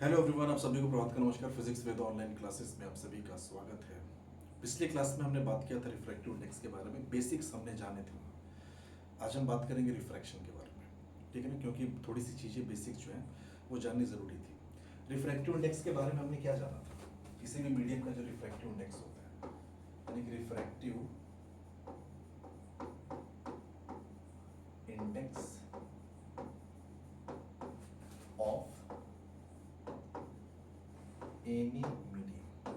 Hello everyone, आप सभी को प्रभात का नमस्कार। फिजिक्स वेद ऑनलाइन क्लासेस में आप सभी का स्वागत है। पिछले क्लास में हमने बात किया था रिफ्रैक्टिव इंडेक्स के बारे में, बेसिक्स हमने जाने थे। आज हम बात करेंगे रिफ्रैक्शन के बारे में, ठीक है ना, क्योंकि थोड़ी सी चीज़ें बेसिक्स जो हैं वो जाननी ज़रूरी थी। रिफ्रैक्टिव इंडेक्स के बारे में हमने क्या जाना था? किसी भी मीडियम का जो रिफ्रैक्टिव इंडेक्स होता है, यानी कि refractive index of any medium,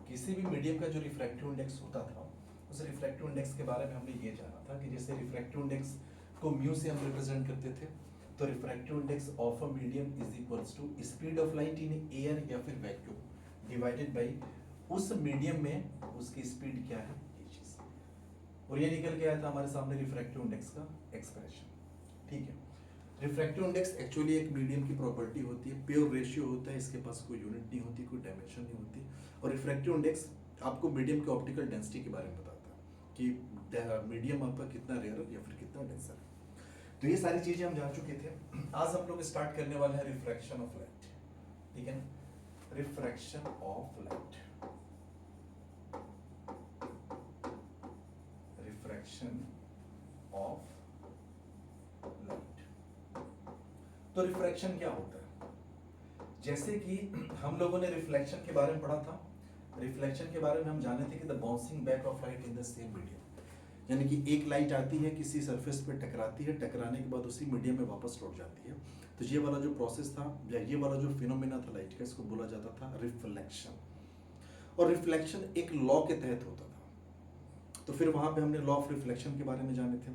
किसी भी मीडियम का जो रिफ्रैक्टिव इंडेक्स होता था, उस रिफ्रैक्टिव इंडेक्स के बारे में हमने ये जाना था कि जैसे रिफ्रैक्टिव इंडेक्स को म्यू से हम रिप्रेजेंट करते थे, तो refractive index of a medium is equals to speed of light in air या फिर वैक्यूम डिवाइडेड बाय उस मीडियम में उसकी स्पीड क्या है, ये चीज। और ये निकल के आया था हमारे सामने रिफ्रैक्टिव इंडेक्स का एक्सप्रेशन, ठीक है। रिफ्रैक्टिव इंडेक्स एक्चुअली एक मीडियम की प्रॉपर्टी होती है, प्योर रेशियो होता है, इसके पास कोई यूनिट नहीं होती, कोई डायमेंशन नहीं होती। और रिफ्रैक्टिव इंडेक्स आपको मीडियम के ऑप्टिकल डेंसिटी के बारे में बताता है कि मीडियम आपका कितना रेयर या फिर कितना डेंसर है। तो ये सारी चीजें हम जान चुके थे। आज हम लोग स्टार्ट करने वाले हैं रिफ्रैक्शन ऑफ लाइट, ठीक है ना। Refraction of light, refraction of light. तो रिफ्रैक्शन क्या होता है? जैसे कि हम लोगों ने रिफ्लेक्शन के बारे में पढ़ा था। रिफ्लेक्शन के बारे में हम जाने थे कि the bouncing back of light in the same medium, यानी कि एक लाइट आती है, किसी सरफेस पे टकराती है, टकराने के बाद उसी मीडियम में वापस लौट जाती है। तो ये वाला जो प्रोसेस था या ये वाला जो फिनोमेना था लाइट का, इसको बोला जाता था रिफ्लेक्शन। और रिफ्लेक्शन एक लॉ के तहत होता था। तो फिर वहां पे हमने लॉ ऑफ रिफ्लेक्शन के बारे में जाने थे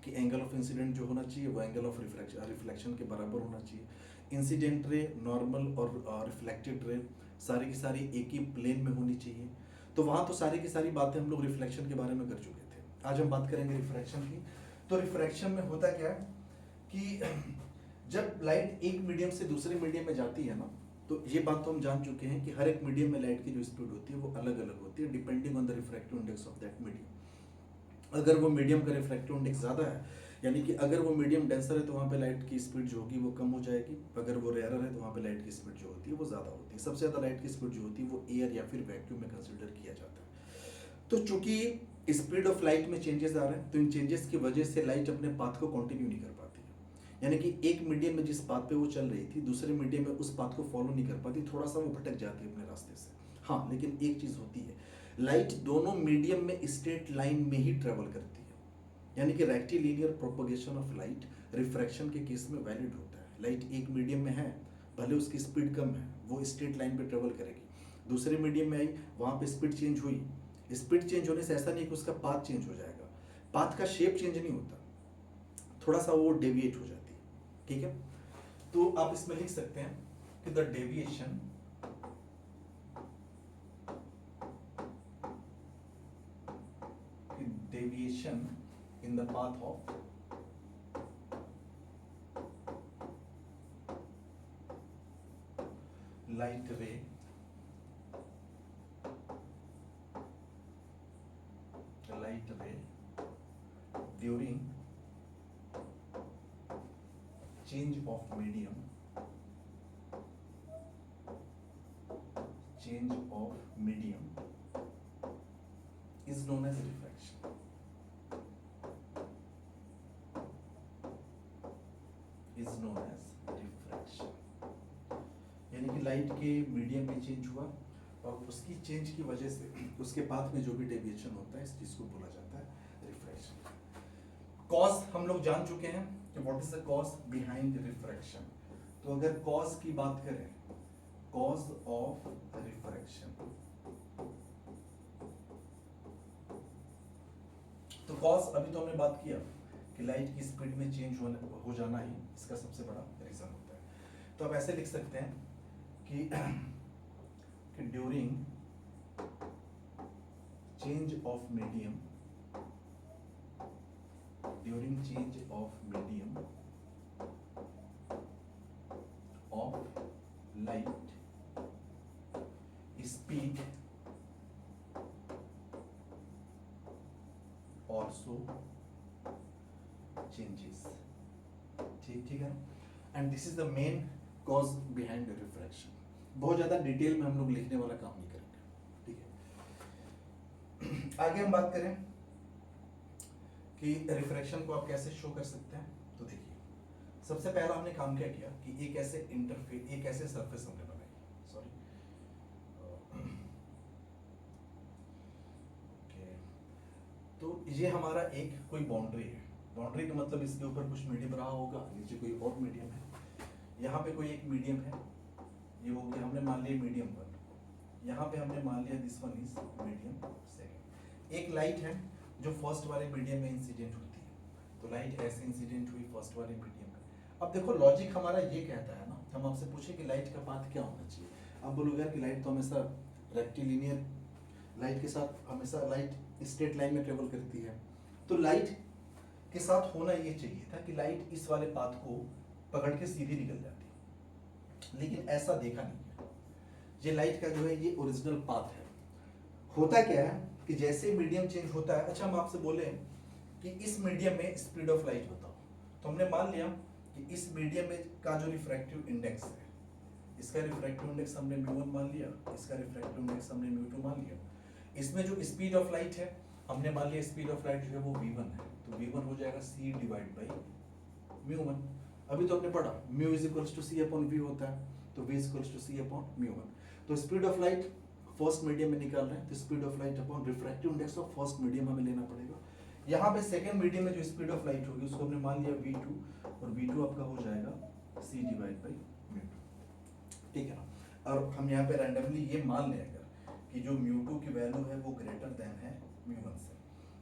कि एंगल ऑफ इंसिडेंट जो होना चाहिए वो एंगल ऑफ रिफ्लेक्शन के बराबर होना चाहिए। इंसिडेंट रे, नॉर्मल और रिफ्लेक्टेड रे सारी की सारी एक ही प्लेन में होनी चाहिए। तो वहाँ तो सारी की सारी बातें हम लोग रिफ्लेक्शन के बारे में कर चुके थे। आज हम बात करेंगे रिफ्रैक्शन की। तो रिफ्रैक्शन में होता क्या है कि जब लाइट एक मीडियम से दूसरे मीडियम में जाती है ना, तो ये बात तो हम जान चुके हैं कि हर एक मीडियम में लाइट की जो स्पीड होती है वो अलग अलग होती है, depending on the refractive index of that medium. अगर वो मीडियम का रिफ्रैक्टिव इंडेक्स ज़्यादा है, यानी कि अगर वो मीडियम डेंसर है, तो वहाँ पे लाइट की स्पीड जो होगी वो कम हो जाएगी। अगर वो रेयरर है तो वहाँ पे लाइट की स्पीड जो होती है वो ज़्यादा होती है। सबसे ज़्यादा लाइट की स्पीड जो होती है वो एयर या फिर वैक्यूम में कंसिडर किया जाता है। तो चूंकि स्पीड ऑफ लाइट में चेंजेस आ रहे हैं, तो इन चेंजेस की वजह से लाइट अपने पाथ को कंटिन्यू नहीं कर पाती है। यानी कि एक मीडियम में जिस पाथ पे वो चल रही थी, दूसरे मीडियम में उस पाथ को फॉलो नहीं कर पाती, थोड़ा सा वो भटक जाती है अपने रास्ते से। हाँ, लेकिन एक चीज़ होती है, लाइट दोनों मीडियम में स्ट्रेट लाइन में ही ट्रेवल करती है, यानी कि rectilinear propagation of light refraction के केस में वैलिड होता है। लाइट एक मीडियम में है, भले उसकी स्पीड कम है, वो स्ट्रेट लाइन पे ट्रेवल करेगी। दूसरे मीडियम में आई, वहाँ पे स्पीड चेंज हुई। स्पीड चेंज होने से ऐसा नहीं कि उसका पाथ चेंज हो जाएगा, पाथ का शेप चेंज नहीं होता, थोड़ा सा वो डेविएट हो जाती है, ठीक है। तो आप इसमें लिख सकते हैं कि the deviation in the path of light ray during change of medium is known as refraction। यानी कि लाइट के मीडियम में चेंज हुआ और उसकी चेंज की वजह से उसके पाथ में जो भी डेविएशन होता है, इस चीज को बोला जाता है रिफ्रैक्शन। कॉज हम लोग जान चुके हैं कि what is the cause behind refraction. तो अगर कॉज की बात करें, कॉज ऑफ रिफ्रैक्शन, तो कॉज अभी तो हमने बात किया कि लाइट की स्पीड में चेंज हो जाना ही इसका सबसे बड़ा रीजन होता है। तो आप ऐसे लिख सकते हैं कि during change of medium of light speed also changes, ठीक है। And this is the main cause behind refraction. बहुत ज्यादा डिटेल में हम लोग लिखने वाला काम नहीं करेंगे, ठीक है। आगे हम बात करें कि रिफ्रैक्शन को आप कैसे शो कर सकते हैं। तो देखिए, सबसे पहला हमने काम क्या किया कि एक ऐसे इंटरफेस, एक ऐसे सरफेस हमने बनाई, सॉरी तो ये हमारा एक कोई बाउंड्री है। बाउंड्री का मतलब इसके ऊपर कुछ मीडियम रहा होगा, नीचे कोई और मीडियम है, यहाँ पे कोई एक मीडियम है, ये हो गया हमने मान लिया मीडियम 1, यहाँ पे हमने मान लिया दिस वन इज मीडियम 2। एक लाइट है जो फर्स्ट वाले मीडियम में इंसिडेंट होती है, तो लाइट ऐसे इंसिडेंट हुई फर्स्ट वाले मीडियम में। अब देखो लॉजिक हमारा ये कहता है ना, हम आपसे पूछे कि लाइट का पाथ क्या होना चाहिए, आप बोलोगे कि लाइट तो हमेशा रेक्टिलिनियर, लाइट के साथ हमेशा लाइट स्ट्रेट लाइन में ट्रेवल करती है, तो लाइट के साथ होना ये चाहिए था कि लाइट इस वाले पाथ को पकड़ के सीधी निकल जाती, लेकिन ऐसा देखा नहीं है। ये लाइट का जो है ये ओरिजिनल पाथ है। होता क्या है कि जैसे मीडियम चेंज होता है, अच्छा हम आपसे बोले कि इस मीडियम में स्पीड ऑफ लाइट बताओ, तो हमने मान लिया कि इस मीडियम में का जो रिफ्रैक्टिव इंडेक्स है, इसका रिफ्रैक्टिव इंडेक्स हमने μ1 मान लिया, इसका रिफ्रैक्टिव इंडेक्स हमने μ2 मान लिया। इसमें जो स्पीड ऑफ लाइट है हमने मान लिया स्पीड ऑफ लाइट जो है वो v1 है, तो v1 हो जाएगा c डिवाइड बाई μ1। अभी तो हमने पढ़ा μ is equals to c upon v होता है, तो v is equals to c upon μ1। तो speed of light first medium में निकाल रहे हैं, तो speed of light upon refractive index of first medium हमें लेना पड़ेगा। यहाँ पे सेकंड मीडियम में जो स्पीड ऑफ लाइट होगी उसको हमने मान लिया v2, और v2 आपका हो जाएगा c डिवाइड बाई μ2, ठीक है ना। और हम यहाँ पे रैंडमली ये मान लें अगर कि जो μ2 की वैल्यू है वो ग्रेटर देन है μ1 से,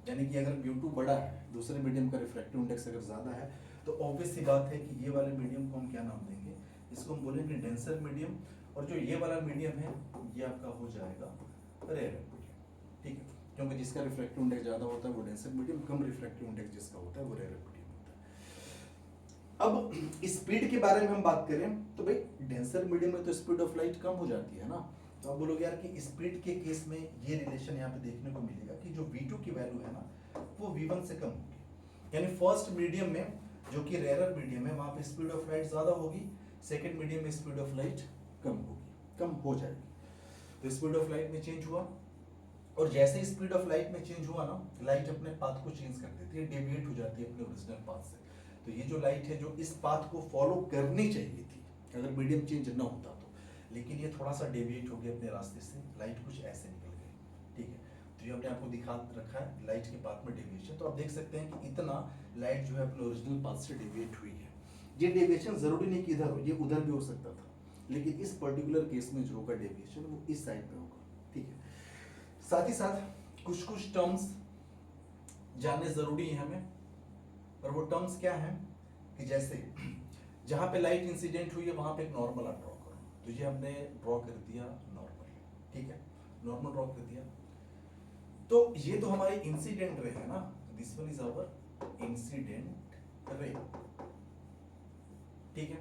यानी कि अगर μ2 बड़ा है, दूसरे मीडियम का रिफ्रैक्टिव इंडेक्स अगर ज्यादा है, तो ऑब्वियस सी बात है कि ये वाले मीडियम को हम क्या नाम देंगे, इसको हम बोलेंगे डेंसर मीडियम, और जो ये वाला मीडियम है ये आपका हो जाएगा रेयर मीडियम, ठीक है, क्योंकि जिसका रिफ्रैक्टिव इंडेक्स ज्यादा होता है वो डेंसर मीडियम, कम रिफ्रैक्टिव इंडेक्स जिसका होता है वो रेयर मीडियम होता है। अब स्पीड के बारे में हम बात करें तो भाई डेंसर मीडियम में तो स्पीड ऑफ लाइट कम हो जाती है ना, तो आप बोलोगे यार कि स्पीड के केस में ये रिलेशन यहाँ पे देखने को मिलेगा कि जो v2 की वैल्यू है ना वो v1 से कम होगी, यानी फर्स्ट मीडियम में जो कि रेयर मीडियम है वहां पे स्पीड ऑफ लाइट ज्यादा होगी, सेकंड मीडियम में स्पीड ऑफ लाइट कम होगी, कम हो जाएगी। तो स्पीड ऑफ लाइट में चेंज हुआ, और जैसे स्पीड ऑफ लाइट में चेंज हुआ ना, लाइट अपने पाथ को चेंज कर देती है, डेविएट हो जाती है अपने ओरिजिनल पाथ से। तो ये जो लाइट है जो इस पाथ को फॉलो करनी चाहिए थी अगर मीडियम चेंज ना होता तो, लेकिन ये थोड़ा सा डेविएट हो गया अपने रास्ते से, लाइट कुछ ऐसे निकल गई, ठीक है। तो ये हमने आपको दिखा रखा है लाइट के पाथ में डेविएशन, तो आप देख सकते हैं कि इतना लाइट जो है अपने ओरिजिनल पाथ से डेविएट हुई है। ये डेविएशन जरूरी नहीं कि इधर हो, ये उधर भी हो सकता था, लेकिन इस पर्टिकुलर केस में जो होगा डेविएशन वो इस साइड में होगा, ठीक है। साथ ही साथ कुछ कुछ टर्म्स जानने जरूरी है हमें, और वो टर्म्स क्या हैं कि जैसे जहां पे लाइट इंसिडेंट हुई है वहां पे एक नॉर्मल आप ड्रॉ करो, तो ये हमने ड्रॉ कर दिया नॉर्मल, ठीक है, नॉर्मल ड्रॉ कर दिया। तो ये तो हमारी इंसिडेंट रे है ना, this one is our incident ray, ठीक है,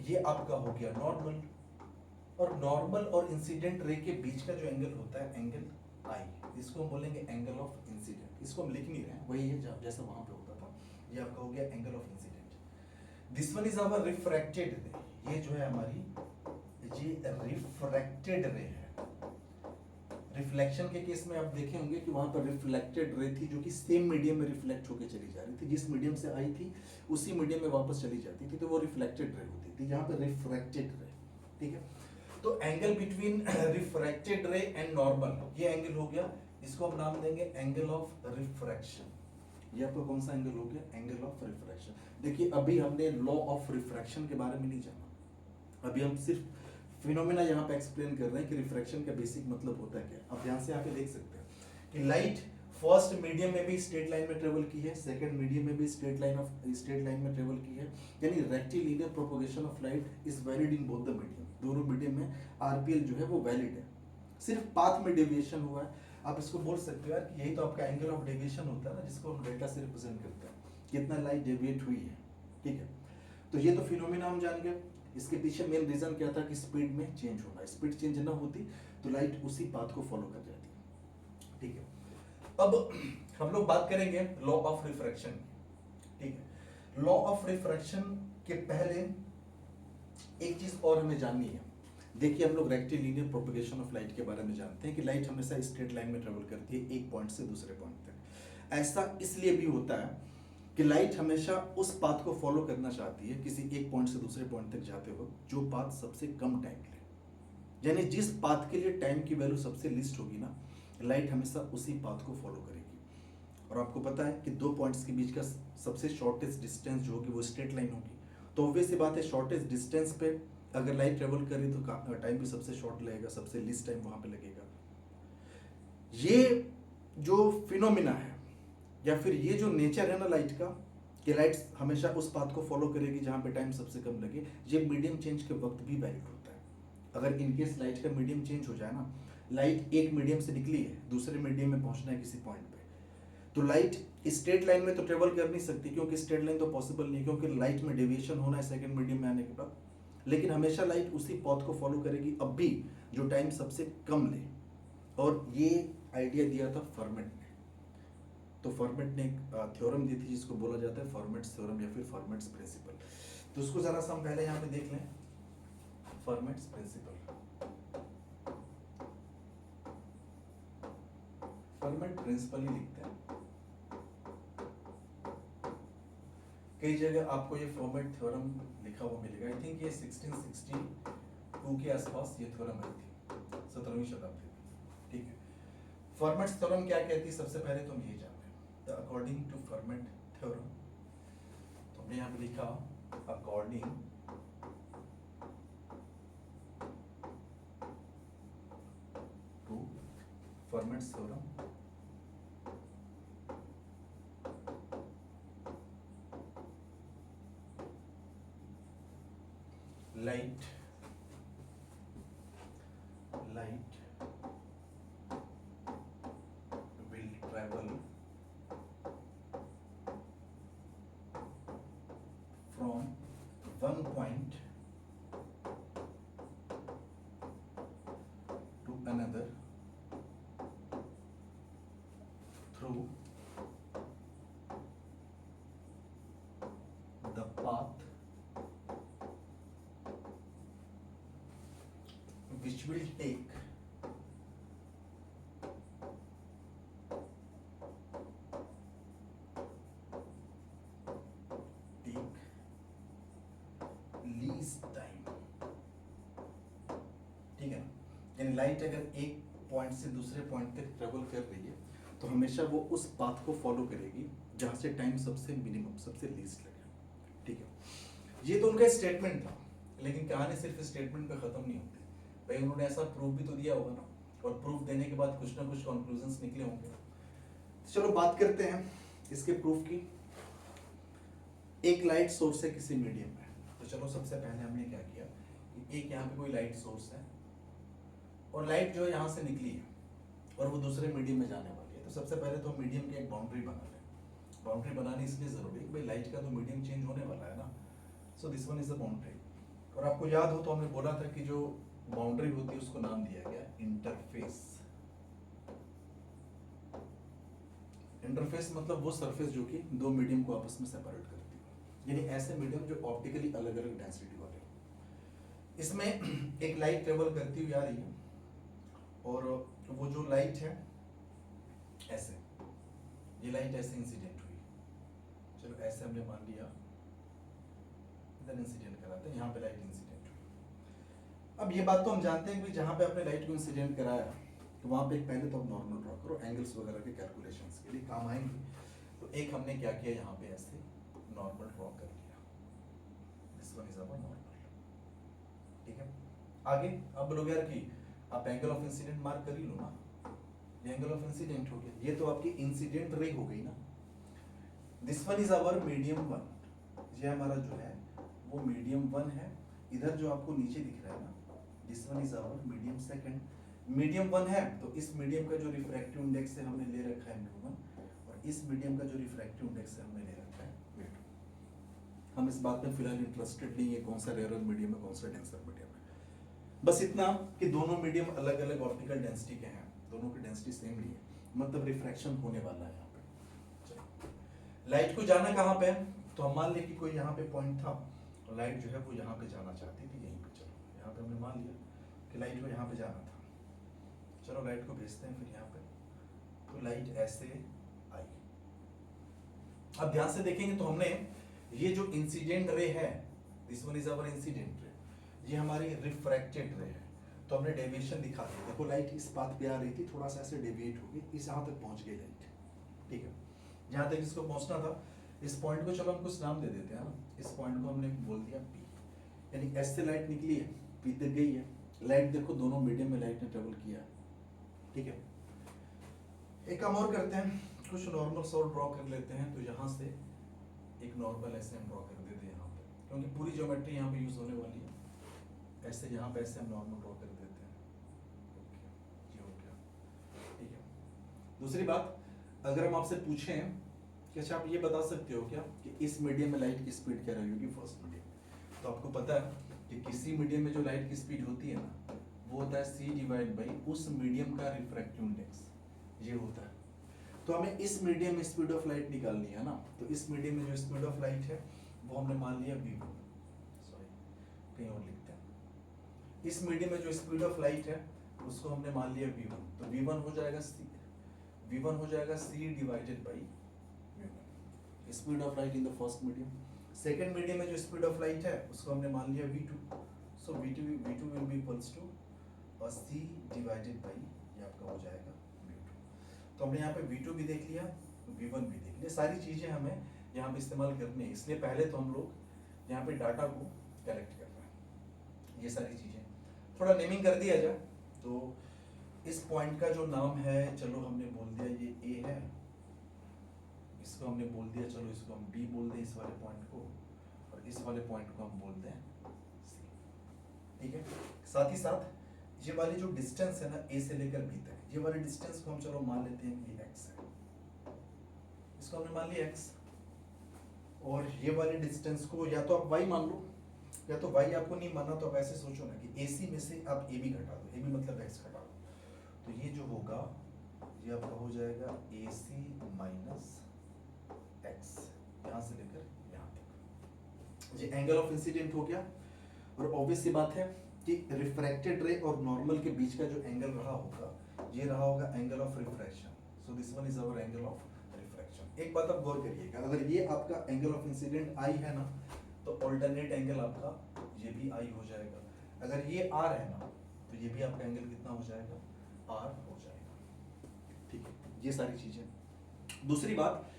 ये आपका हो गया नॉर्मल। और नॉर्मल और इंसिडेंट रे के बीच का जो एंगल होता है एंगल आई, इसको हम बोलेंगे एंगल ऑफ इंसिडेंट, इसको हम लिख नहीं रहे हैं, वही है जैसा वहां पे होता था, ये आपका हो गया angle of incident. This one is our refracted ray, ये जो है हमारी ये रिफ्रैक्टेड रे है। रिफ्लेक्शन के केस में आप देखे होंगे कि वहां पर रिफ्लेक्टेड रे थी जो कि सेम मीडियम में रिफ्लेक्ट होकर चली जा रही थी, जिस मीडियम से आई थी उसी मीडियम में वापस चली जाती थी, तो वो रिफ्लेक्टेड रे होती थी, यहाँ पे रिफ्रैक्टेड रे, ठीक है। तो एंगल बिटवीन रिफ्रैक्टेड रे एंड नॉर्मल, ये एंगल हो गया, इसको हम नाम देंगे एंगल ऑफ रिफ्रैक्शन। ये आपका कौन सा एंगल हो गया, एंगल ऑफ रिफ्रैक्शन। देखिए अभी हमने लॉ ऑफ रिफ्रैक्शन के बारे में नहीं जाना, अभी हम सिर्फ फिनोमेना यहाँ पे एक्सप्लेन कर रहे हैं कि रिफ्रैक्शन का बेसिक मतलब होता है क्या। आप ध्यान से यहाँ पे देख सकते हैं कि लाइट फर्स्ट मीडियम में भी स्ट्रेट लाइन में ट्रेवल की है, सेकंड मीडियम में भी स्ट्रेट लाइन में ट्रेवल की है, यानी rectilinear propagation of light is valid in both the medium, दोनों मीडियम में आरपीएल जो है वो वैलिड है, सिर्फ पाथ में डेविएशन हुआ है। आप इसको बोल सकते हो यार कि यही तो आपका एंगल ऑफ डेविएशन होता है ना, जिसको हम डेल्टा से रिप्रेजेंट करते हैं, कितना लाइट डेविएट हुई है, ठीक है। तो ये तो फिनोमेना हम जान गए, इसके पीछे मेन रीजन क्या था कि स्पीड में चेंज होना, स्पीड चेंज ना होती तो लाइट उसी पाथ को फॉलो कर जाती, ठीक है। अब हम लोग बात करेंगे लॉ ऑफ रिफ्रैक्शन, ठीक है। लॉ ऑफ रिफ्रैक्शन के पहले एक चीज और हमें जाननी है। देखिए हम लोग रेक्टिलिनियर प्रोपगेशन ऑफ लाइट के बारे में जानते हैं कि लाइट हमेशा स्ट्रेट लाइन में ट्रेवल करती है एक पॉइंट से दूसरे पॉइंट तक। ऐसा इसलिए भी होता है कि लाइट हमेशा उस पाथ को फॉलो करना चाहती है किसी एक पॉइंट से दूसरे पॉइंट तक जाते वक्त जो पाथ सबसे कम टाइम ले, यानी जिस पाथ के लिए टाइम की वैल्यू सबसे लिस्ट होगी ना, लाइट हमेशा उसी पाथ को फॉलो करेगी। और आपको पता है कि दो पॉइंट्स के बीच का सबसे शॉर्टेस्ट डिस्टेंस जो होगी वो स्ट्रेट लाइन होगी। तो ऑब्वियस सी बात है शॉर्टेस्ट डिस्टेंस पे अगर लाइट ट्रेवल कर रही तो टाइम भी सबसे शॉर्ट लगेगा, सबसे लिस्ट टाइम वहां पे लगेगा। ये जो फिनोमिना है या फिर ये जो नेचर है ना लाइट का, कि लाइट हमेशा उस पाथ को फॉलो करेगी जहां पे टाइम सबसे कम लगे, ये मीडियम चेंज के वक्त भी वैलिड होता है। अगर इनकेस लाइट का मीडियम चेंज हो जाए ना, लाइट एक मीडियम से निकली है, दूसरे मीडियम में पहुंचना है किसी पॉइंट पे, तो लाइट स्ट्रेट लाइन में तो ट्रेवल कर नहीं सकती क्योंकि स्ट्रेट लाइन तो पॉसिबल नहीं, क्योंकि लाइट में डेविएशन होना है सेकंड मीडियम में आने के बाद। लेकिन हमेशा लाइट उसी पथ को फॉलो करेगी अब भी जो टाइम सबसे कम ले। और ये आइडिया दिया था फर्मेट ने। तो फर्मेट ने एक थ्योरम दी थी जिसको बोला जाता है फर्मेट्स थ्योरम या फिर फर्मेट्स प्रिंसिपल। तो उसको जरा सा हम पहले यहाँ पे देख लें। फर्मेट्स प्रिंसिपल, फर्मेट प्रिंसिपल ही लिखते हैं। कई जगह आपको ये फर्मेट थ्योरम लिखा हुआ मिलेगा। आई थिंक ये 1662 के आसपास ये थ्योरम आई थी, 17वीं शताब्दी में। ठीक है, फर्मेट थ्योरम क्या कहती है सबसे पहले तो हम ये जानते हैं। अकॉर्डिंग टू फर्मेट थ्योरम, तो हमने यहाँ पे लिखा according to Fermat theorem light will travel from one point to another through the path which will take least time। ठीक है ना, यानी लाइट अगर एक पॉइंट से दूसरे पॉइंट तक ट्रेवल कर रही है तो हमेशा वो उस पाथ को फॉलो करेगी जहां से टाइम सबसे मिनिमम सबसे लीस्ट लगे। ठीक है, ये तो उनका स्टेटमेंट था, लेकिन कहानी सिर्फ स्टेटमेंट पे खत्म नहीं होती भाई। उन्होंने ऐसा प्रूफ भी तो दिया होगा ना, और प्रूफ देने के बाद कुछ ना कुछ कंक्लूजन्स निकले होंगे। तो चलो बात करते हैं इसके प्रूफ की। एक लाइट सोर्स है किसी मीडियम में, तो चलो सबसे पहले हमने क्या किया कि एक यहाँ पे कोई लाइट सोर्स है और लाइट जो है यहाँ से निकली है और वो दूसरे मीडियम में जाने वाली है। तो सबसे पहले तो मीडियम की एक बाउंड्री बना लें। बाउंड्री बनानी इसलिए जरूरी है भाई लाइट का तो मीडियम चेंज होने वाला है ना, सो this one is the boundary. और आपको याद हो तो हमने बोला था कि जो बाउंड्री होती है उसको नाम दिया गया इंटरफेस। इंटरफेस मतलब वो सरफेस जो कि दो मीडियम को आपस में सेपरेट करती है, यानी ऐसे मीडियम जो ऑप्टिकली अलग अलग डेंसिटी वाले। इसमें एक लाइट ट्रेवल करती हुई आ रही है और वो जो लाइट है ऐसे, ये लाइट ऐसे इंसिडेंट हुई। चलो ऐसे हमने मान लिया, इधर इंसिडेंट कराते हैं, यहाँ पे लाइट इंसिडेंट हुई। अब ये बात तो हम जानते हैं कि जहाँ पे आपने लाइट को इंसिडेंट कराया तो वहाँ पे एक पहले तो आप नॉर्मल ड्रॉ करो, एंगल्स वगैरह के कैलकुलेशंस के लिए काम आएंगे। तो एक हमने क्या किया, यहाँ पे ऐसे नॉर्मल ड्रॉ कर लिया, this one is our normal. ठीक है, आगे अब बोलोगे यार कि आप एंगल ऑफ इंसिडेंट मार्क कर ही लो ना, ये एंगल ऑफ इंसिडेंट हो गया, ये तो आपकी इंसिडेंट रे हो गई ना। This one is our medium one, ये हमारा जो है वो मीडियम वन है। इधर जो आपको नीचे दिख रहा है ना, this one is our medium second. Medium one है तो इस मीडियम का जो रिफ्रैक्टिव इंडेक्स है हमने ले रखा है म्यू वन, और इस मीडियम का जो रिफ्रैक्टिव इंडेक्स है हमने ले रखा है म्यू टू। हम इस बात में फिलहाल इंटरेस्टेड नहीं है कौन सा रेयर मीडियम है कौन सा डेंसर मीडियम है, बस इतना कि दोनों मीडियम अलग अलग ऑप्टिकल डेंसिटी के हैं, दोनों की डेंसिटी सेम नहीं है, मतलब रिफ्रैक्शन होने वाला है यहाँ पे। लाइट को जाना कहाँ पे है, तो हम मान ले कि कोई यहाँ पे पॉइंट था लाइट जो है वो यहाँ पे जाना चाहती थी, यहीं पे, चलो यहाँ पे हमने मान लिया कि लाइट को यहाँ पे जाना था, चलो लाइट को भेजते हैं फिर यहाँ पे, तो लाइट ऐसे आई। अब ध्यान से देखेंगे तो हमने ये जो इंसिडेंट रे है, this one is our incident ray, ये हमारी रिफ्रैक्टेड रे है, तो हमने डेविएशन दिखा दिया। देखो लाइट इस पाथ पे आ रही थी, थोड़ा सा ऐसे डेविएट हो गई, इस यहाँ तक पहुंच गई लाइट, ठीक है, जहाँ तक इसको पहुंचना था, इस पॉइंट को चलो हम कुछ नाम दे देते हैं ना, इस पॉइंट को हमने बोल दिया पी, यानी एस से लाइट निकली है, पी तक गई है। लाइट देखो दोनों मीडियम में लाइट ने ट्रेवल किया, ठीक है। एक काम और करते हैं, कुछ नॉर्मल सोल ड्रॉ कर लेते हैं, तो यहाँ से एक नॉर्मल ऐसे हम ड्रॉ कर देते हैं यहाँ पे, क्योंकि पूरी ज्योमेट्री यहाँ पे यूज होने वाली है, ऐसे यहाँ पे ऐसे हम नॉर्मल ड्रॉ कर देते हैं, ओके ये हो गया, ठीक है। दूसरी बात, अगर हम आपसे पूछें कि अच्छा आप ये बता सकते हो क्या कि इस मीडियम में लाइट की स्पीड क्या रही होगी फर्स्ट मीडियम, तो आपको पता है कि किसी मीडियम में जो लाइट की स्पीड होती है ना, वो होता है c डिवाइड बाई उस मीडियम का रिफ्रैक्टिव इंडेक्स, ये होता है। तो हमें इस मीडियम में स्पीड ऑफ लाइट निकालनी है ना, तो इस मीडियम में जो स्पीड ऑफ लाइट है वो हमने मान लिया v1, सॉरी कहीं और लिखते हैं, इस मीडियम में जो स्पीड ऑफ लाइट है उसको हमने मान लिया v1, तो v1 हो जाएगा c divided by speed of light in the first medium. Second medium में जो स्पीड ऑफ लाइट है उसको हमने मान लिया v2, so v2 will be equals to c divided by, ये आपका हो जाएगा v2। तो हमने यहाँ पे v2 भी देख लिया, v1 भी देख लिया, सारी चीजें हमें यहाँ पे इस्तेमाल करनी है, इसलिए पहले तो हम लोग यहाँ पे डाटा को कलेक्ट कर रहे हैं, ये सारी चीजें थोड़ा नेमिंग कर दिया जाए। तो इस पॉइंट का जो नाम है, चलो हमने बोल दिया ये a है, इसको हमने बोल दिया, चलो इसको हम b बोल दें इस वाले पॉइंट को, और इस वाले पॉइंट को हम बोल दें c, ठीक है। साथ ही साथ ये वाली जो डिस्टेंस है ना a से लेकर b तक, ये वाली डिस्टेंस को हम चलो मान लेते हैं कि x है, इसको हमने मान लिया x, और ये वाली डिस्टेंस को या तो आप y मान लो, या तो y आपको नहीं मानना तो आप ऐसे सोचो ना कि AC में से आप AB घटा दो, AB मतलब x घटा दो, तो ये जो होगा ये आपका हो जाएगा AC माइनस x, यहाँ से लेकर यहाँ तक, ये एंगल ऑफ इंसिडेंट हो गया। और ऑब्वियस सी बात है कि रिफ्रैक्टेड रे और नॉर्मल के बीच का जो एंगल रहा होगा, ये रहा होगा angle of refraction, so this one is hour angle of refraction. एक बात आप गौर करिएगा, अगर ये आपका एंगल ऑफ इंसिडेंट I है ना, तो ऑल्टरनेट एंगल आपका ये भी I हो जाएगा, अगर ये R है ना, तो ये भी आपका एंगल कितना हो जाएगा, R हो जाएगा, ठीक है। ये सारी चीजें। दूसरी बात,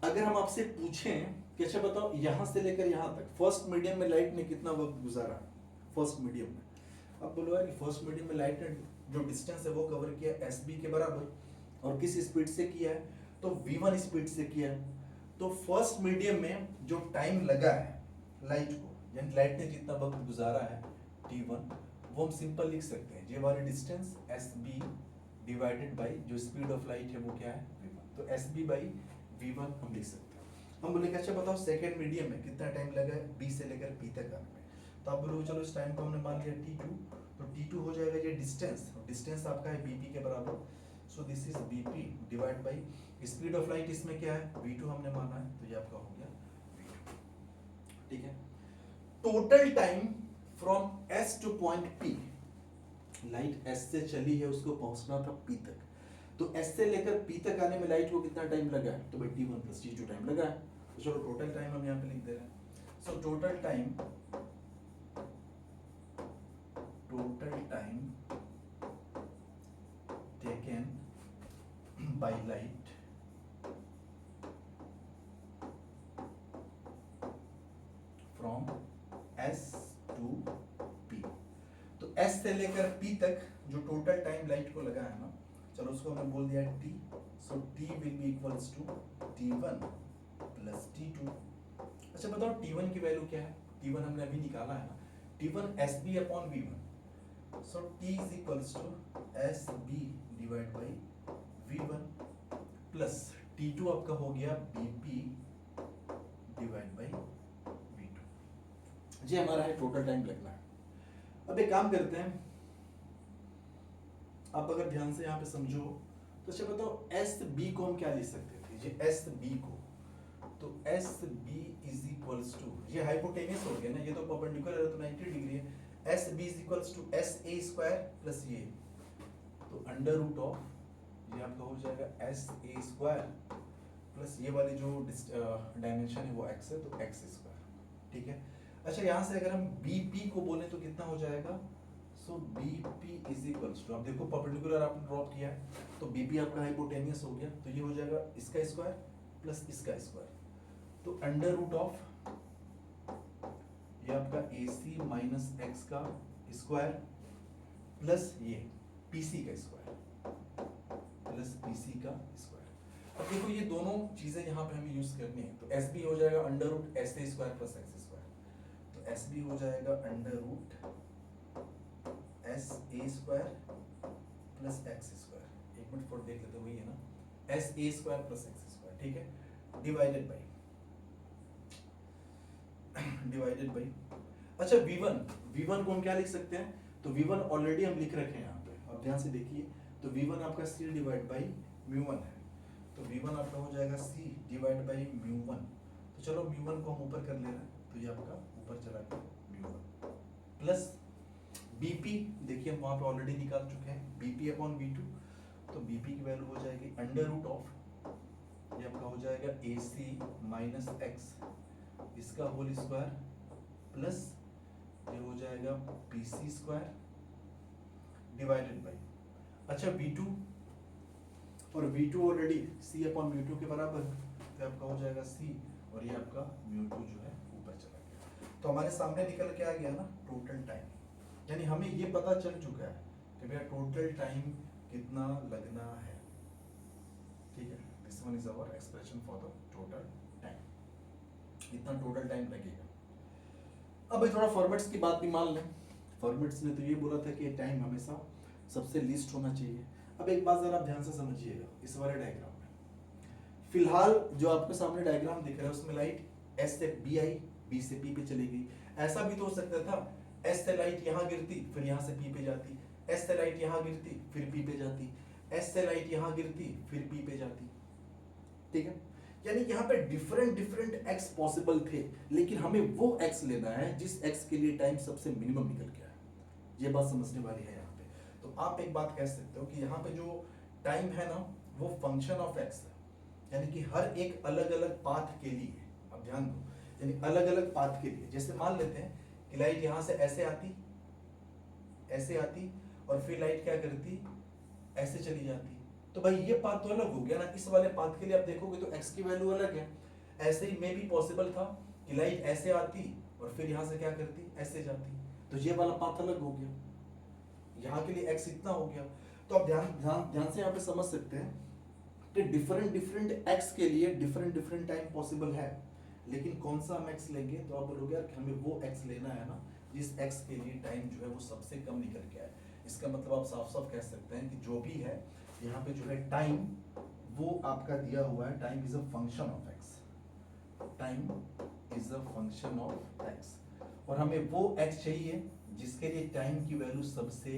अगर हम आपसे पूछें कि अच्छा बताओ यहाँ से लेकर यहाँ तक फर्स्ट मीडियम में लाइट ने कितना वक्त गुजारा, फर्स्ट मीडियम में, अब बोलो यार फर्स्ट मीडियम में लाइट ने जो डिस्टेंस है वो कवर किया SB के बराबर, और किस स्पीड से किया है, तो v1 स्पीड से किया है। तो फर्स्ट मीडियम में जो टाइम लगा है लाइट को, यानी लाइट ने जितना वक्त गुजारा है t1, वो हम सिंपल लिख सकते हैं, ये वाली डिस्टेंस SB डिवाइडेड बाई जो स्पीड ऑफ लाइट है वो क्या है v1, तो SB बाई v1 हम लिख सकते हैं। हम बोले अच्छा बताओ सेकंड मीडियम में कितना टाइम लगा है B से लेकर P तक आने में, तो आप बोलोगे चलो इस टाइम को हमने मान लिया t2, तो t2 हो जाएगा ये डिस्टेंस आपका है BP के बराबर, सो this is BP divide by speed of light, इसमें क्या है v2 हमने माना है, तो ये आपका हो गया v2, ठीक है। Total time from S two point P, light S से चली है, उसको पहुंचना था P तक, तो S से लेकर P तक आने में लाइट को कितना टाइम लगा है, तो भाई t1 प्लस t2 टाइम लगा है, तो चलो टोटल टाइम हम यहाँ पे लिख दे रहे हैं। So total time taken by light from S to P, तो S से लेकर P तक जो टोटल टाइम लाइट को लगा है ना, चलो उसको हमने बोल दिया t, so t will be equals to t1 plus t2। अच्छा बताओ t1 की वैल्यू क्या है, t1 हमने अभी निकाला है ना, t1 SB upon v1, so t is equals to SB divide by v1 plus t2 आपका हो गया BP डिवाइड बाई v2, ये हमारा है टोटल टाइम लगना है। अब एक काम करते हैं, आप अगर ध्यान से यहाँ पे समझो तो अच्छा बताओ SB को हम क्या लिख सकते थे, ये SB को तो S B is equals to, ये हाइपोटेनियस हो गया ना, ये तो परपेंडिकुलर है तो 90 डिग्री है, S B is equals to S A square plus ये, तो अंडर रूट ऑफ ये आपका हो जाएगा एस ए स्क्वायर प्लस ये वाली जो डायमेंशन है वो एक्स है तो एक्स स्क्वायर, ठीक है। अच्छा यहाँ से अगर हम बी पी को बोले तो कितना हो जाएगा, so B P is equals to, आप देखो परपेंडिकुलर आपने ड्रॉप किया है तो बी पी आपका हाइपोटेनियस हो गया, तो ये हो जाएगा इसका स्क्वायर प्लस इसका स्क्वायर, तो अंडर रूट ऑफ ये आपका ए सी माइनस एक्स का स्क्वायर प्लस ये पी सी का स्क्वायर प्लस पी सी का स्क्वायर। अब देखो ये दोनों चीजें यहाँ पे हमें यूज करनी है, तो एस बी हो जाएगा under root S A square plus X square, तो एस बी हो जाएगा under root S A square plus X square, एक मिनट फॉर देख लेते वही है ना, S A square plus X square, ठीक है, डिवाइडेड बाई अच्छा v1 को हम क्या लिख सकते हैं, तो v1 ऑलरेडी हम लिख रखे हैं यहाँ पे, अब ध्यान से देखिए, तो v1 आपका c डिवाइड बाई म्यू1 है, तो v1 आपका हो जाएगा c डिवाइड बाई म्यू1, तो चलो म्यू1 को हम ऊपर कर ले रहे हैं, तो ये आपका ऊपर चला गया म्यू1 प्लस bp, देखिए हम वहाँ पे ऑलरेडी निकाल चुके हैं bp अपॉन v2, तो bp की वैल्यू हो जाएगी अंडर रूट ऑफ ये आपका हो जाएगा ac माइनस एक्स इसका होल स्क्वायर प्लस ये हो जाएगा pc स्क्वायर डिवाइडेड बाई, अच्छा v2 और v2 ऑलरेडी c अपॉन म्यू2 के बराबर है, तो आपका हो जाएगा c और ये आपका म्यू2 जो है ऊपर चला गया, तो हमारे सामने निकल के आ गया ना टोटल टाइम, यानी हमें ये पता चल चुका है कि भैया टोटल टाइम कितना लगना है, ठीक है, this one is our expression for the total time, इतना टोटल टाइम लगेगा। अब थोड़ा फॉर्मेट्स की बात भी मान लें, फॉर्मेट्स ने तो ये बोला था कि टाइम हमेशा सबसे लिस्ट होना चाहिए। अब एक बात जरा ध्यान से समझिएगा, इस वाले डायग्राम में फिलहाल जो आपके सामने डायग्राम दिख रहा है उसमें लाइट एस से बी आई, बी से पी पे चली गई, ऐसा भी तो हो सकता था एस से लाइट यहाँ गिरती फिर यहाँ से पी पे जाती, एस से लाइट यहाँ गिरती फिर पी पे जाती, एस से लाइट यहाँ गिरती फिर पी पे जाती, ठीक है, यानी यहाँ पे डिफरेंट एक्स पॉसिबल थे, लेकिन हमें वो एक्स लेना है जिस एक्स के लिए टाइम सबसे मिनिमम निकल गया है, ये बात समझने वाली है यहाँ पे। तो आप एक बात कह सकते हो कि यहाँ पे जो टाइम है ना वो फंक्शन ऑफ एक्स है, यानी कि हर एक अलग अलग पाथ के लिए, अब ध्यान दो, यानी अलग अलग पाथ के लिए, जैसे मान लेते हैं कि लाइट यहाँ से ऐसे आती और फिर लाइट क्या करती, ऐसे चली जाती, तो भाई ये पाथ तो अलग हो गया ना, इस वाले पाथ के लिए आप देखोगे तो x की वैल्यू अलग है, ऐसे ही में भी पॉसिबल था कि लाइट ऐसे आती और फिर यहाँ से क्या करती, ऐसे जाती, तो ये वाला पाथ अलग हो गया, यहाँ के लिए x इतना हो गया, तो आप ध्यान से यहाँ पे समझ सकते हैं कि डिफरेंट x के लिए डिफरेंट टाइम पॉसिबल है, लेकिन कौन सा हम x लेंगे, तो आप बोलोगे यार हमें वो x लेना है ना जिस x के लिए टाइम जो है वो सबसे कम निकल के आए, इसका मतलब आप साफ साफ कह सकते हैं कि जो भी है यहाँ पे जो है टाइम वो आपका दिया हुआ है, time is a function of x, time is a function of x, और हमें वो एक्स चाहिए जिसके लिए टाइम की वैल्यू सबसे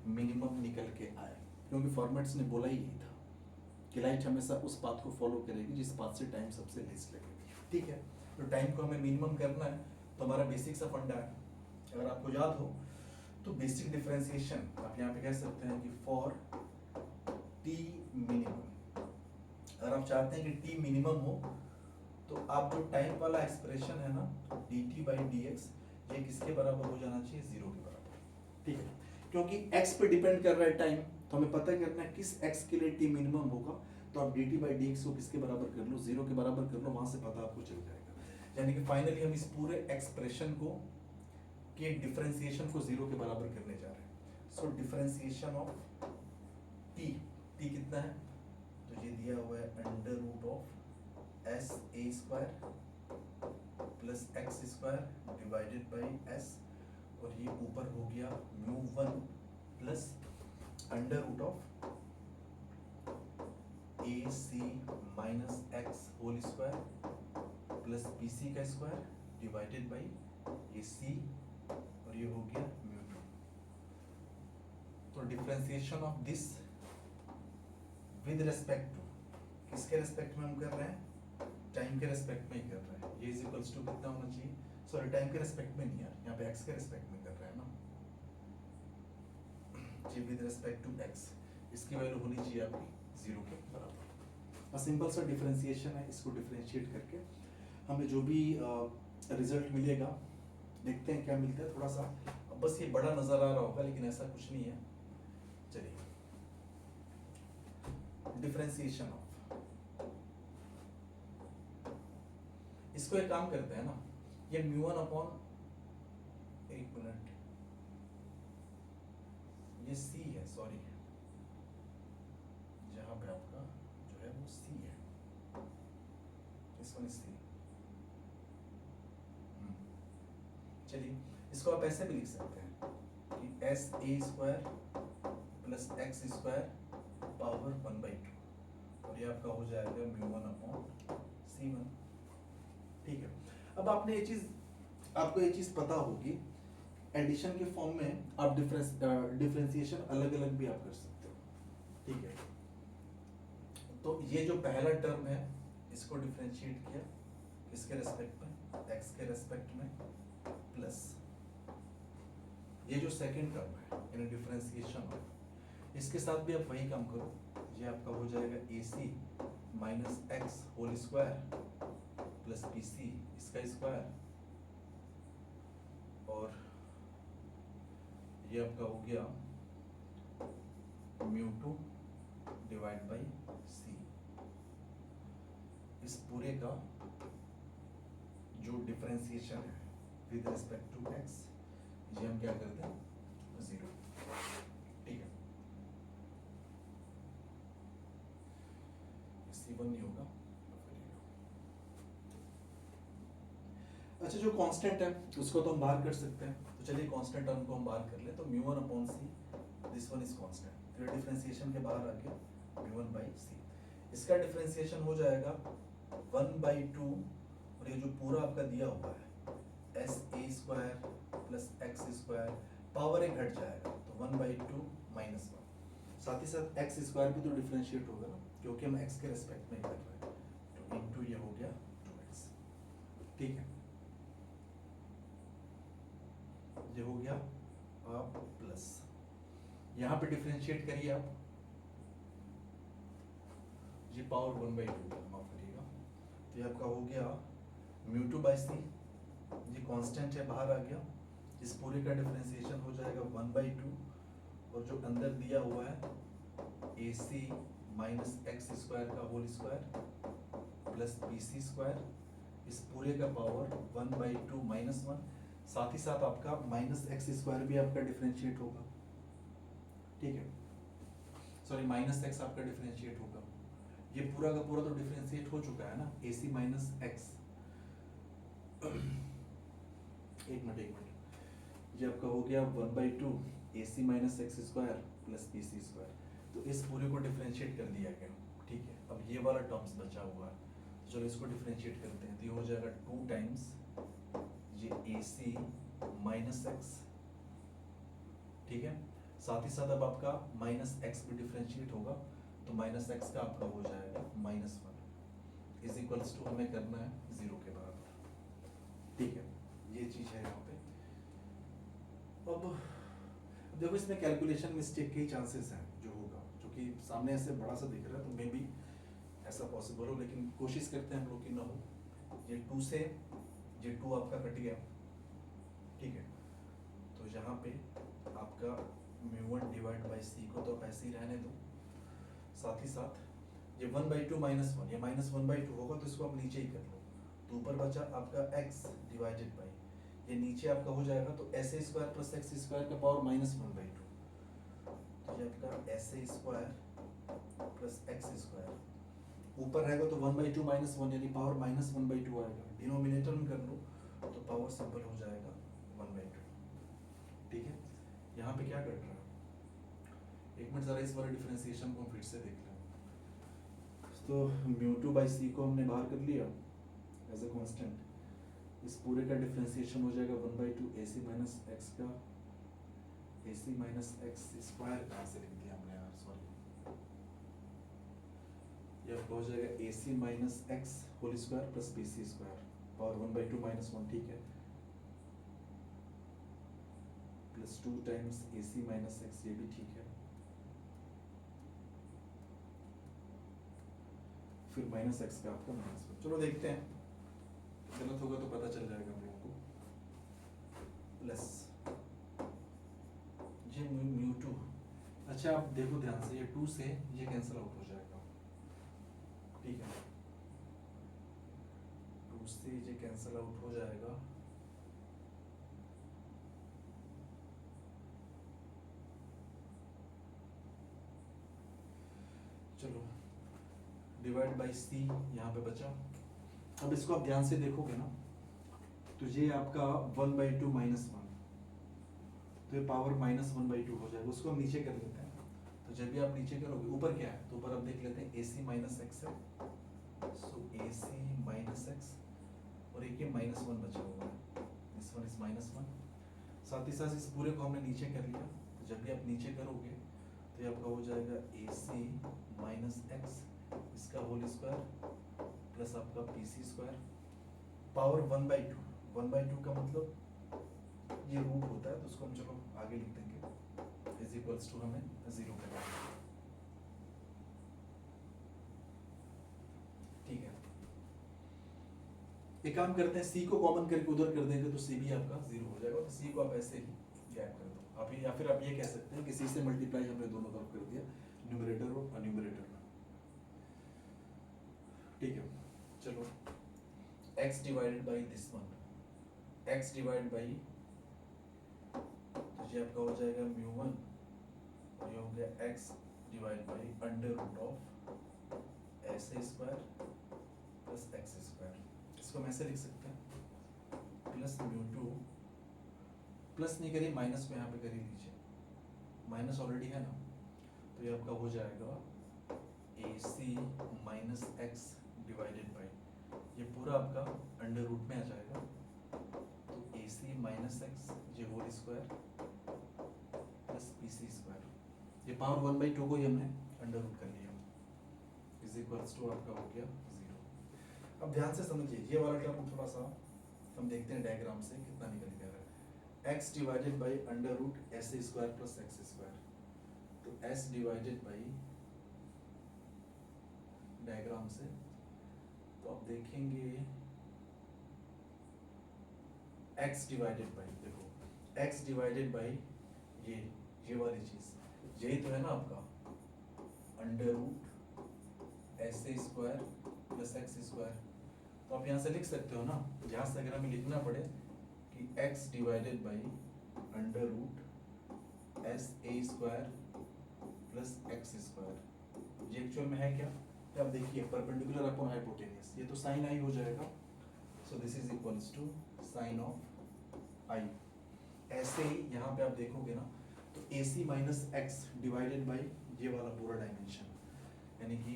मिनिमम निकल के आए, क्योंकि फॉर्मेट्स ने बोला ही यही था कि लाइट हमेशा उस पाथ को फॉलो करेगी जिस पाथ से टाइम सबसे लेस लगेगी, ठीक है, तो टाइम को हमें मिनिमम करना है, तो हमारा बेसिक सा फंडा है, अगर आपको याद हो तो बेसिक डिफरेंशिएशन आप यहाँ पे कह सकते हैं कि फॉर टी मिनिमम, अगर आप चाहते हैं कि टी मिनिमम हो तो आप जो टाइम वाला एक्सप्रेशन है ना dt बाई dx ये किसके बराबर हो जाना चाहिए, 0 के बराबर, ठीक है, क्योंकि x पे डिपेंड कर रहा है टाइम, तो हमें पता करना है किस x के लिए t मिनिमम होगा, तो आप dt बाई dx को किसके बराबर कर लो, 0 के बराबर कर लो, वहां से पता आपको चल जाएगा, यानी कि फाइनली हम इस पूरे एक्सप्रेशन को के डिफरेंशिएशन को 0 के बराबर करने जा रहे हैं, सो डिफरेंशिएशन ऑफ t कितना है, तो ये दिया हुआ है under root of S A square plus X square divided by S, और ये ऊपर हो गया म्यू1 plus under root of A C minus X whole square plus B C का स्क्वायर डिवाइडेड बाई ये सी और ये हो गया म्यू2, तो differentiation of this with respect to, किसके रेस्पेक्ट में हम कर रहे हैं, टाइम के रेस्पेक्ट में ही कर रहा है, ये इज इक्वल्स टू कितना होना चाहिए, सॉरी टाइम के रेस्पेक्ट में नहीं यार, यहाँ पे एक्स के रेस्पेक्ट में कर रहा है ना, जी विद रिस्पेक्ट टू एक्स, इसकी वैल्यू होनी चाहिए आपकी 0 के बराबर। और सिंपल सा डिफरेंशिएशन है, इसको डिफरेंशिएट करके हमें जो भी रिजल्ट मिलेगा, देखते हैं क्या मिलता है। थोड़ा सा अब बस ये बड़ा नजर आ रहा होगा लेकिन ऐसा कुछ नहीं है। चलिए डिफरेंशिएशन ऑफ, इसको एक काम करते हैं ना, ये म्यू 1 अपॉन, एक मिनट, ये सी है, सॉरी जहां पे आपका जो है वो सी है, इस वन सी। चलिए इसको आप ऐसे भी लिख सकते हैं कि S A square plus X square power 1/2, और ये आपका हो जाएगा म्यू 1 अपॉन सी 1। ठीक है, अब आपने ये चीज, आपको ये चीज पता होगी, एडिशन के फॉर्म में आप डिफरेंशिएशन अलग अलग भी आप कर सकते हो। ठीक है, तो ये जो पहला टर्म है इसको डिफरेंशिएट किया किसके रेस्पेक्ट में, एक्स के रेस्पेक्ट में, प्लस ये जो सेकंड टर्म है यानी डिफरेंशिएशन है, इसके साथ भी आप वही काम करो, ये आपका हो जाएगा AC minus X whole square plus BC इसका स्क्वायर, और ये आपका हो गया म्यू 2 डिवाइड बाई C। इस पूरे का जो डिफरेंशिएशन है विद रिस्पेक्ट टू x, ये हम क्या करते हैं 0। ठीक है, C1 नहीं होगा। अच्छा, जो कांस्टेंट है उसको तो हम बाहर कर सकते हैं, तो चलिए कांस्टेंट टर्म को हम बाहर कर ले, तो mu 1 upon C, this one is constant, फिर डिफरेंशिएशन के बाहर आ गया म्यू 1 बाई सी, इसका डिफरेंशिएशन हो जाएगा 1/2, और ये जो पूरा आपका दिया हुआ है S A square plus X square, power एक घट जाएगा तो 1/2 माइनस 1, साथ ही साथ एक्स स्क्वायर भी तो डिफरेंशिएट होगा ना, क्योंकि हम एक्स के रेस्पेक्ट में कर रहे हैं, तो इनटू ये हो गया 2x। ठीक है, ये हो गया आप प्लस, यहाँ पे डिफरेंशिएट करिए आप, ये पावर 1/2 माफ करिएगा, तो ये आपका हो गया म्यू 2 बाई सी, ये कांस्टेंट है बाहर आ गया, इस पूरे का डिफरेंशिएशन हो जाएगा 1/2, और जो अंदर दिया हुआ है AC माइनस एक्स स्क्वायर का whole square plus BC square, इस पूरे का पावर 1/2 माइनस 1, साथ ही साथ आपका माइनस एक्स स्क्वायर भी आपका डिफरेंशिएट होगा। ठीक है, सॉरी माइनस एक्स आपका डिफरेंशिएट होगा, ये पूरा का पूरा तो डिफरेंशिएट हो चुका है ना, AC माइनस एक्स, एक मिनट, ये आपका हो गया 1/2 AC minus X square plus BC square, तो इस पूरे को डिफरेंशिएट कर दिया गया। ठीक है, अब ये वाला टर्म्स बचा हुआ है, तो चलो इसको डिफरेंशिएट करते हैं, तो ये हो जाएगा 2 टाइम्स ये AC माइनस एक्स। ठीक है, साथ ही साथ अब आपका माइनस एक्स भी डिफरेंशिएट होगा, तो माइनस एक्स का आपका हो जाएगा -1 इज इक्वल्स टू हमें करना है 0 के बराबर। ठीक है, ये चीज है यहाँ पे। अब देखो इसमें कैलकुलेशन मिस्टेक के चांसेस हैं जो होगा, जो कि सामने ऐसे बड़ा सा दिख रहा है, तो मे बी ऐसा पॉसिबल हो, लेकिन कोशिश करते हैं हम लोग कि ना हो। ये 2 से ये 2 आपका कट गया। ठीक है, तो यहाँ पे आपका म्यू 1 डिवाइड बाई सी को तो आप ऐसे ही रहने दो, साथ ही साथ ये 1/2 माइनस 1, ये -1/2 होगा, तो इसको आप नीचे ही कर लो, तो ऊपर बचा आपका x डिवाइडेड बाई, ये नीचे आपका हो जाएगा, तो SA square plus X square का पावर -1/2, तो ये आपका SA square plus X square, ऊपर रहेगा तो 1/2 माइनस 1 यानी पावर -1/2 आएगा, डिनोमिनेटर में कर लो तो पावर सिंपल हो जाएगा 1/2। ठीक है, यहाँ पे क्या कट रहा है, एक मिनट जरा इस वाले डिफरेंशिएशन को फिर से देख लें। तो म्यू 2 बाई सी को हमने बाहर कर लिया एज ए कांस्टेंट, इस पूरे का डिफरेंशिएशन हो जाएगा 1/2 AC माइनस एक्स का, AC माइनस एक्स स्क्वायर कहाँ से लिख दिया हमने यार, सॉरी, ये आपका हो जाएगा A C minus X whole square plus B C square power 1/2 minus 1, ठीक है, plus 2 times A C minus X, ये भी ठीक है, फिर माइनस एक्स का आपका माइनस 1। चलो देखते हैं, गलत होगा तो पता चल जाएगा हम लोगों को, प्लस ये म्यू 2। अच्छा आप देखो ध्यान से, ये 2 से ये कैंसिल आउट हो जाएगा, ठीक है, 2 से ये कैंसिल आउट हो जाएगा, चलो डिवाइड बाई सी यहाँ पे बचा। अब इसको आप ध्यान से देखोगे ना तो ये आपका 1/2 माइनस 1, तो ये पावर माइनस 1/2 हो जाएगा, उसको हम नीचे कर लेते हैं। तो जब भी आप नीचे करोगे, ऊपर क्या है, तो ऊपर आप देख लेते हैं ए सी माइनस एक्स है, सो ए सी माइनस एक्स, और एक ये माइनस 1 बचा हुआ है, दिस वन इज माइनस 1, साथ ही साथ इस पूरे को हमने नीचे कर लिया। तो जब भी आप नीचे करोगे तो ये आपका हो जाएगा ए सी माइनस एक्स, इसका होल स्क्वायर प्लस आपका पी सी स्क्वायर पावर 1/2। 1/2 का मतलब ये रूट होता है, तो उसको हम चलो आगे लिख देंगे, इज इक्वल्स टू हमें 0 करना है, ठीक है। एक काम करते हैं, सी को कॉमन करके उधर कर देंगे तो सी भी आपका 0 हो जाएगा, तो सी को आप ऐसे ही गैप कर दो आप, या फिर आप ये कह सकते हैं कि सी से मल्टीप्लाई हमने दोनों तरफ कर दिया, न्यूमरेटर और न्यूमरेटर में, ठीक है। चलो x divided by this one, x divide by, तो ये आपका हो जाएगा म्यू 1, और ये हो गया x divide by under root of S square plus X square, इसको हम ऐसे लिख सकते हैं, प्लस म्यू 2, प्लस नहीं करिए माइनस को यहाँ पे कर ही लीजिए, माइनस ऑलरेडी है ना, तो ये आपका हो जाएगा A C minus X divided by, ये पूरा आपका अंडर रूट में आ जाएगा, तो ए सी माइनस एक्स ये whole square plus P C square, ये पावर 1/2 को ही हमने अंडर रूट कर लिया, इज इक्वल्स टू आपका हो गया 0। अब ध्यान से समझिए, ये वाला टर्म थोड़ा सा हम देखते हैं डायग्राम से कितना निकल गया है, x divided by under root S square plus X square, तो s डिवाइडेड बाई डायग्राम से, तो आप देखेंगे x डिवाइडेड बाई, देखो x डिवाइडेड बाई ये वाली चीज, यही तो है ना आपका under root S square plus X square, तो आप यहाँ से लिख सकते हो ना, यहाँ से अगर हमें लिखना पड़े कि x divided by under root S A square plus X square, ये एक्चुअल में है क्या, तो आप देखिए परपेंडिकुलर अपॉन हाइपोटेनियस, ये तो साइन आई हो जाएगा, so this is equals to sine of I. ऐसे ही यहाँ पे आप देखोगे ना, तो A C minus X divided by ये वाला पूरा डायमेंशन, यानी कि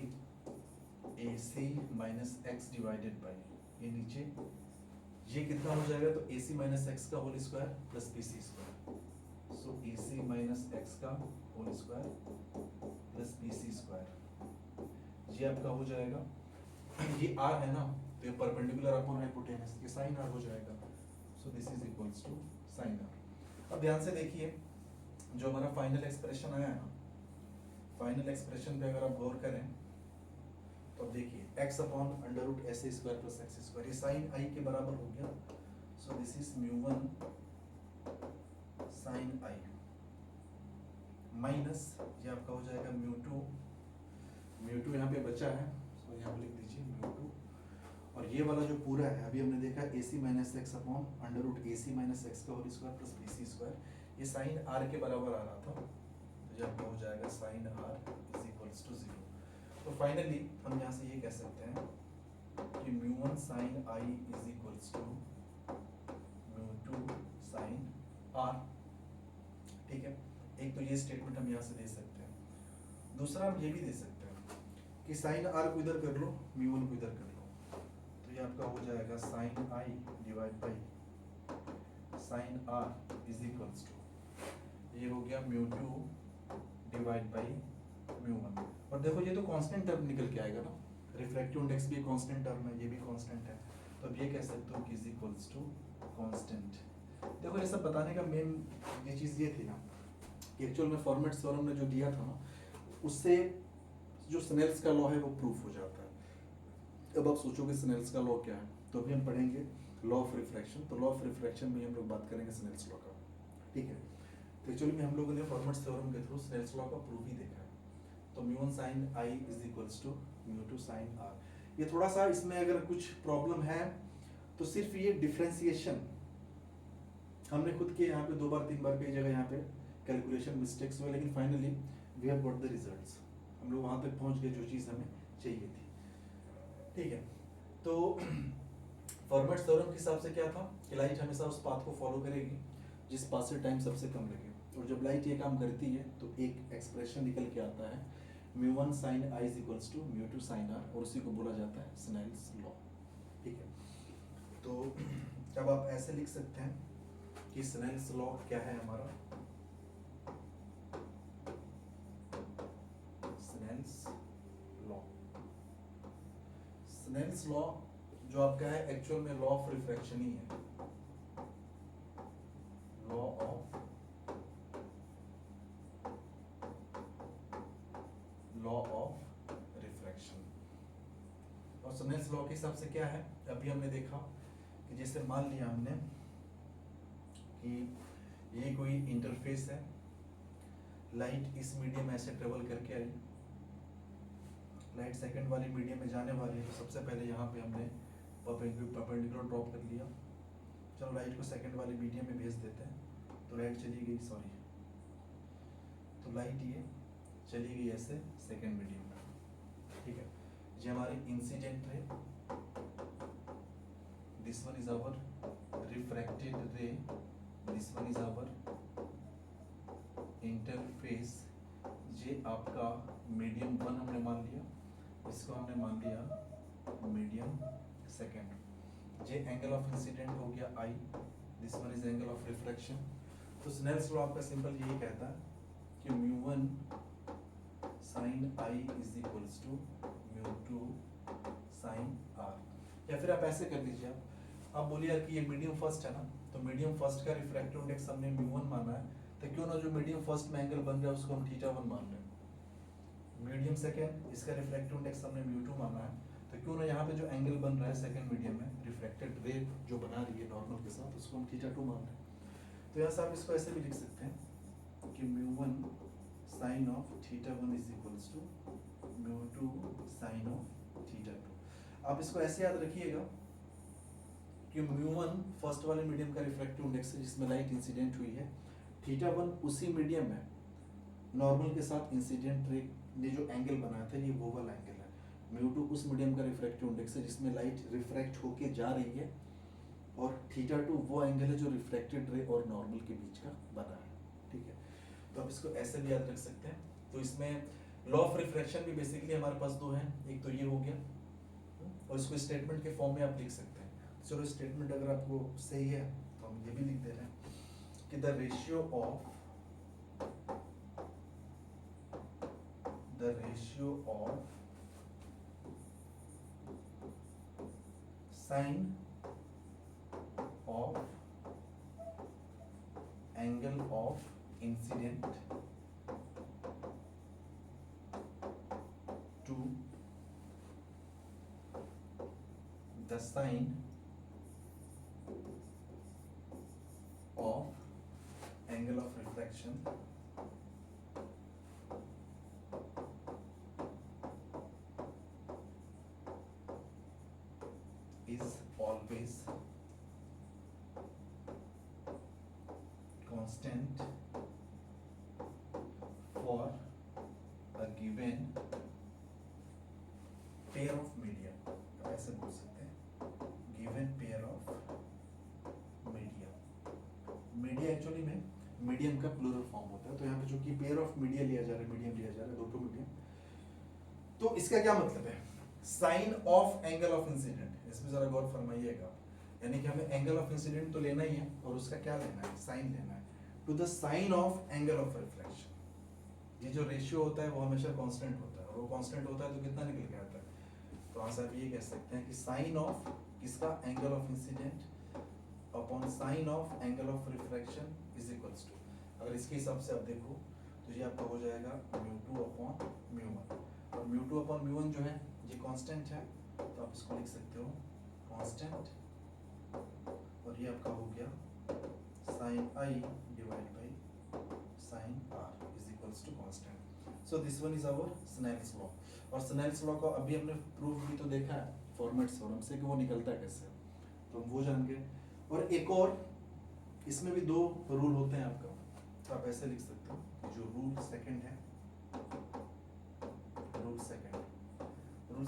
A C minus X divided by ये नीचे, ये कितना हो जाएगा, तो ए सी माइनस एक्स का whole square plus B C square, so A C minus X का whole square plus B C square, ये आपका हो जाएगा, ये r है ना, तो ये परपेंडिकुलर अपॉन हाइपोटेनस, ये साइन r हो जाएगा, so this is equals to sine r। अब ध्यान से देखिए, जो हमारा फाइनल एक्सप्रेशन आया है ना, फाइनल एक्सप्रेशन पे अगर आप गौर करें तो अब देखिए x upon under root S square plus X square, ये साइन आई के बराबर हो गया, so this is mu 1 sine I minus ये आपका हो जाएगा म्यू 2 यहाँ पे बचा है, सो यहाँ पे लिख दीजिए म्यू 2, और ये वाला जो पूरा है अभी हमने देखा A C minus X upon under root A C minus X का whole square plus B C square, ये साइन आर के बराबर आ रहा था, तो जब हो जाएगा sine R is equals to 0। तो फाइनली हम यहाँ से ये कह सकते हैं कि mu 1 sine I is equals to mu 2 sine R, ठीक है। एक तो ये स्टेटमेंट हम यहाँ से दे सकते हैं, दूसरा हम ये भी दे सकते हैं कि साइन आर को इधर कर लो, म्यू 1 को इधर कर लो, तो ये आपका हो जाएगा sine I divide by sine R is equals to, ये हो गया म्यू 2 डिवाइड बाई म्यू 1, और देखो ये तो कांस्टेंट टर्म निकल के आएगा ना, रिफ्रैक्टिव इंडेक्स भी कांस्टेंट टर्म है, ये भी कांस्टेंट है, तो अब ये कह सकते हो कि इज इक्वल्स टू कांस्टेंट। देखो ये सब बताने का मेन ये चीज़ ये थी ना कि एक्चुअल में फॉर्मेट थ्योरम ने जो दिया था ना, उससे जो स्नेल्स का लॉ है वो प्रूफ हो जाता है। अब आप सोचोगे स्नेल्स का लॉ क्या है, तो अभी हम पढ़ेंगे लॉ ऑफ रिफ्रैक्शन। तो लॉ ऑफ रिफ्रैक्शन में हम लोग बात करेंगे स्नेल्स लॉ का, ठीक है। तो एक्चुअली में हम लोगों ने फॉर्मेट थ्योरम के थ्रू स्नेल्स लॉ का प्रूफ ही देखा है। तो mu one sine I is equals to mu two sine R. ये थोड़ा सा इसमें अगर कुछ प्रॉब्लम है तो सिर्फ ये डिफ्रेंसिएशन हमने खुद के यहाँ पे 2 बार 3 बार कई जगह यहाँ पे कैलकुलेशन मिस्टेक्स हुए, लेकिन finally we have got the results. हम लोग वहाँ तक पहुँच गए जो चीज़ हमें चाहिए थी, ठीक है। तो फॉर्मेट थ्योरम के हिसाब से क्या था कि लाइट हमेशा उस पाथ को फॉलो करेगी जिस पाथ से टाइम सबसे कम लगे, और जब लाइट ये काम करती है तो एक एक्सप्रेशन निकल के आता है mu one sine I is equals to mu two sine R, और उसी को बोला जाता है स्नेल्स लॉ, ठीक है। तो अब आप ऐसे लिख सकते हैं कि स्नेल्स लॉ क्या है हमारा, स्नेल्स लॉ। स्नेल्स लॉ जो आपका है एक्चुअल में लॉ ऑफ रिफ्रैक्शन ही है, लॉ ऑफ रिफ्रैक्शन। और स्नेल्स लॉ के हिसाब से क्या है, अभी हमने देखा कि जैसे मान लिया हमने कि ये कोई इंटरफेस है, लाइट इस मीडियम में ऐसे ट्रेवल करके आई, लाइट सेकंड वाली मीडियम में जाने वाली है, तो सबसे पहले यहाँ पे हमने परपेंडिकुलर ड्रॉप कर लिया। चलो लाइट को सेकंड वाली मीडियम में भेज देते हैं, तो लाइट चली गई, सॉरी, तो लाइट ये चली गई ऐसे सेकंड मीडियम में, ठीक है। ये हमारी incident ray, this one is our refracted ray, this one is our interface. ये आपका मीडियम 1 हमने मान लिया, इसको हमने मान लिया मीडियम सेकेंड। ये एंगल ऑफ इंसिडेंट हो गया I, this one is angle of refraction. तो स्नेल्स लॉ आपका सिंपल यही कहता है कि mu one sine I is equals to mu two sine R. या फिर आप ऐसे कर लीजिए, आप बोलिए यार कि ये मीडियम फर्स्ट है ना, तो मीडियम फर्स्ट का रिफ्रैक्टिव इंडेक्स हमने म्यू वन माना है, तो क्यों ना जो मीडियम फर्स्ट में एंगल बन रहा है उसको हम थीटा वन मान लें। मीडियम सेकेंड, इसका रिफ्रैक्टिव इंडेक्स हमने म्यू टू माना है, तो क्यों ना यहाँ पे जो एंगल बन रहा है सेकेंड मीडियम में रिफ्रैक्टेड रे जो बना रही है नॉर्मल के साथ, उसको हम थीटा टू मान लें। तो यहाँ से आप इसको ऐसे भी लिख सकते हैं कि mu one sine of theta one is equals to mu two sine of theta two. आप इसको ऐसे याद रखिएगा कि म्यू वन फर्स्ट वाले मीडियम का रिफ्रैक्टिव इंडेक्स है जिसमें लाइट इंसिडेंट हुई है, थीटा वन उसी मीडियम में नॉर्मल के साथ इंसिडेंट रे ने जो एंगल बनाया था ये वो वाला एंगल है, म्यू टू उस मीडियम का रिफ्रैक्टिव इंडेक्स है जिसमें लाइट रिफ्रैक्ट होके जा रही है, और थीटा टू वो एंगल है जो रिफ्रैक्टेड रे और नॉर्मल के बीच का बना है, ठीक है। तो आप इसको ऐसे भी याद रख सकते हैं। तो इसमें लॉ ऑफ रिफ्रैक्शन भी बेसिकली हमारे पास 2 हैं, एक तो ये हो गया और इसको स्टेटमेंट के फॉर्म में आप लिख सकते हैं। चलो स्टेटमेंट अगर आपको सही है तो हम ये भी लिख दे रहे हैं कि the ratio of sine of angle of incident to the sine of angle of refraction is always constant for a given pair of media। ऐसे बोल सकते हैं given pair of media actually में मीडियम का प्लूरल फॉर्म होता है, तो यहाँ पे जो कि पेयर ऑफ मीडिया लिया जा रहा है, मीडियम लिया जा रहा है, 2 मीडियम। तो इसका क्या मतलब है, sine of angle of incident, इसमें जरा गौर फरमाइएगा, यानी कि हमें एंगल ऑफ इंसिडेंट तो लेना ही है और उसका क्या लेना है, साइन लेना है, to the sine of angle of reflection. ये जो रेशियो होता है वो हमेशा कांस्टेंट होता है, और वो कांस्टेंट होता है तो कितना निकल के आता है। तो आंसर आप ये कह सकते हैं कि साइन ऑफ किसका, angle of incident upon sine of angle of refraction is equals to, अगर इसके हिसाब से आप देखो तो ये आपका हो जाएगा μ2 अपॉन μ1, और μ2 अपॉन μ1 जो है ये कांस्टेंट है, तो आप इसको लिख सकते हो कांस्टेंट, और ये आपका हो गया sin I divide by sin R is equals to constant. So this one is our Snell's law, और स्नेल्स लॉ को अभी हमने प्रूफ भी तो देखा है फॉर्मेट्स थ्योरम से कि वो निकलता है कैसे, तो हम वो जान गए। और एक और इसमें भी दो रूल होते हैं आपका, तो आप ऐसे लिख सकते हो, जो रूल सेकंड है, रूल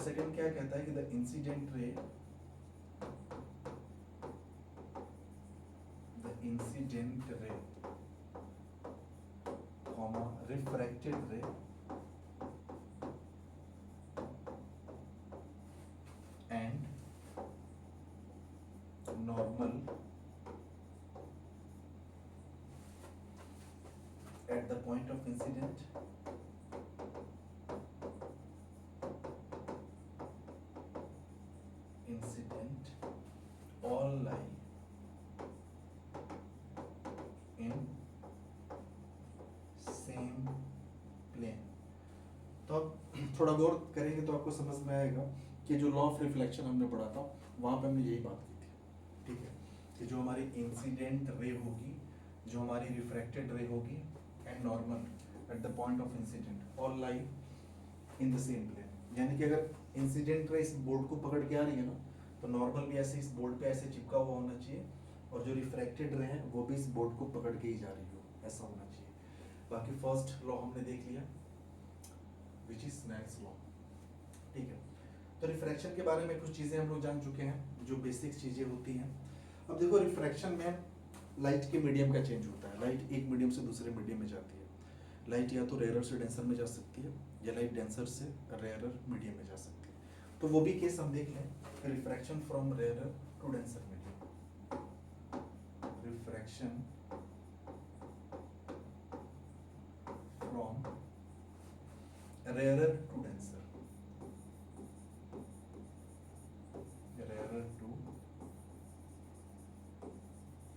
सेकंड क्या कहता है कि the incident ray comma refracted ray and normal at the point of incident all lie in same plane। तो अब थोड़ा गौर करेंगे तो आपको समझ में आएगा कि जो लॉ ऑफ रिफ्लेक्शन हमने पढ़ा था वहां पे हमने यही बात की थी, ठीक है, कि जो हमारी इंसिडेंट रे होगी, जो हमारी रिफ्रैक्टेड रे होगी, and normal at the point of incident all lie in the same plane, यानी कि अगर इंसिडेंट रे इस बोर्ड को पकड़ के आ रही है ना, तो नॉर्मल भी ऐसे इस बोर्ड पे ऐसे चिपका हुआ होना चाहिए, और जो रिफ्रैक्टेड रे है वो भी इस बोर्ड को पकड़ के ही जा रही हो, ऐसा होना चाहिए। बाकी फर्स्ट लॉ हमने देख लिया विच इज स्नेल्स लॉ, ठीक है। तो रिफ्रैक्शन के बारे में कुछ चीजें हम लोग जान चुके हैं, जो बेसिक चीजें होती हैं। अब देखो रिफ्रैक्शन में लाइट के मीडियम का चेंज होता है, लाइट एक मीडियम से दूसरे मीडियम में जाती है। लाइट या तो रेयरर से डेंसर में जा सकती है, या लाइट डेंसर से रेयरर मीडियम में जा सकती है। तो वो भी केस हम देख लें, refraction from rarer to denser medium, refraction from rarer to denser, rarer to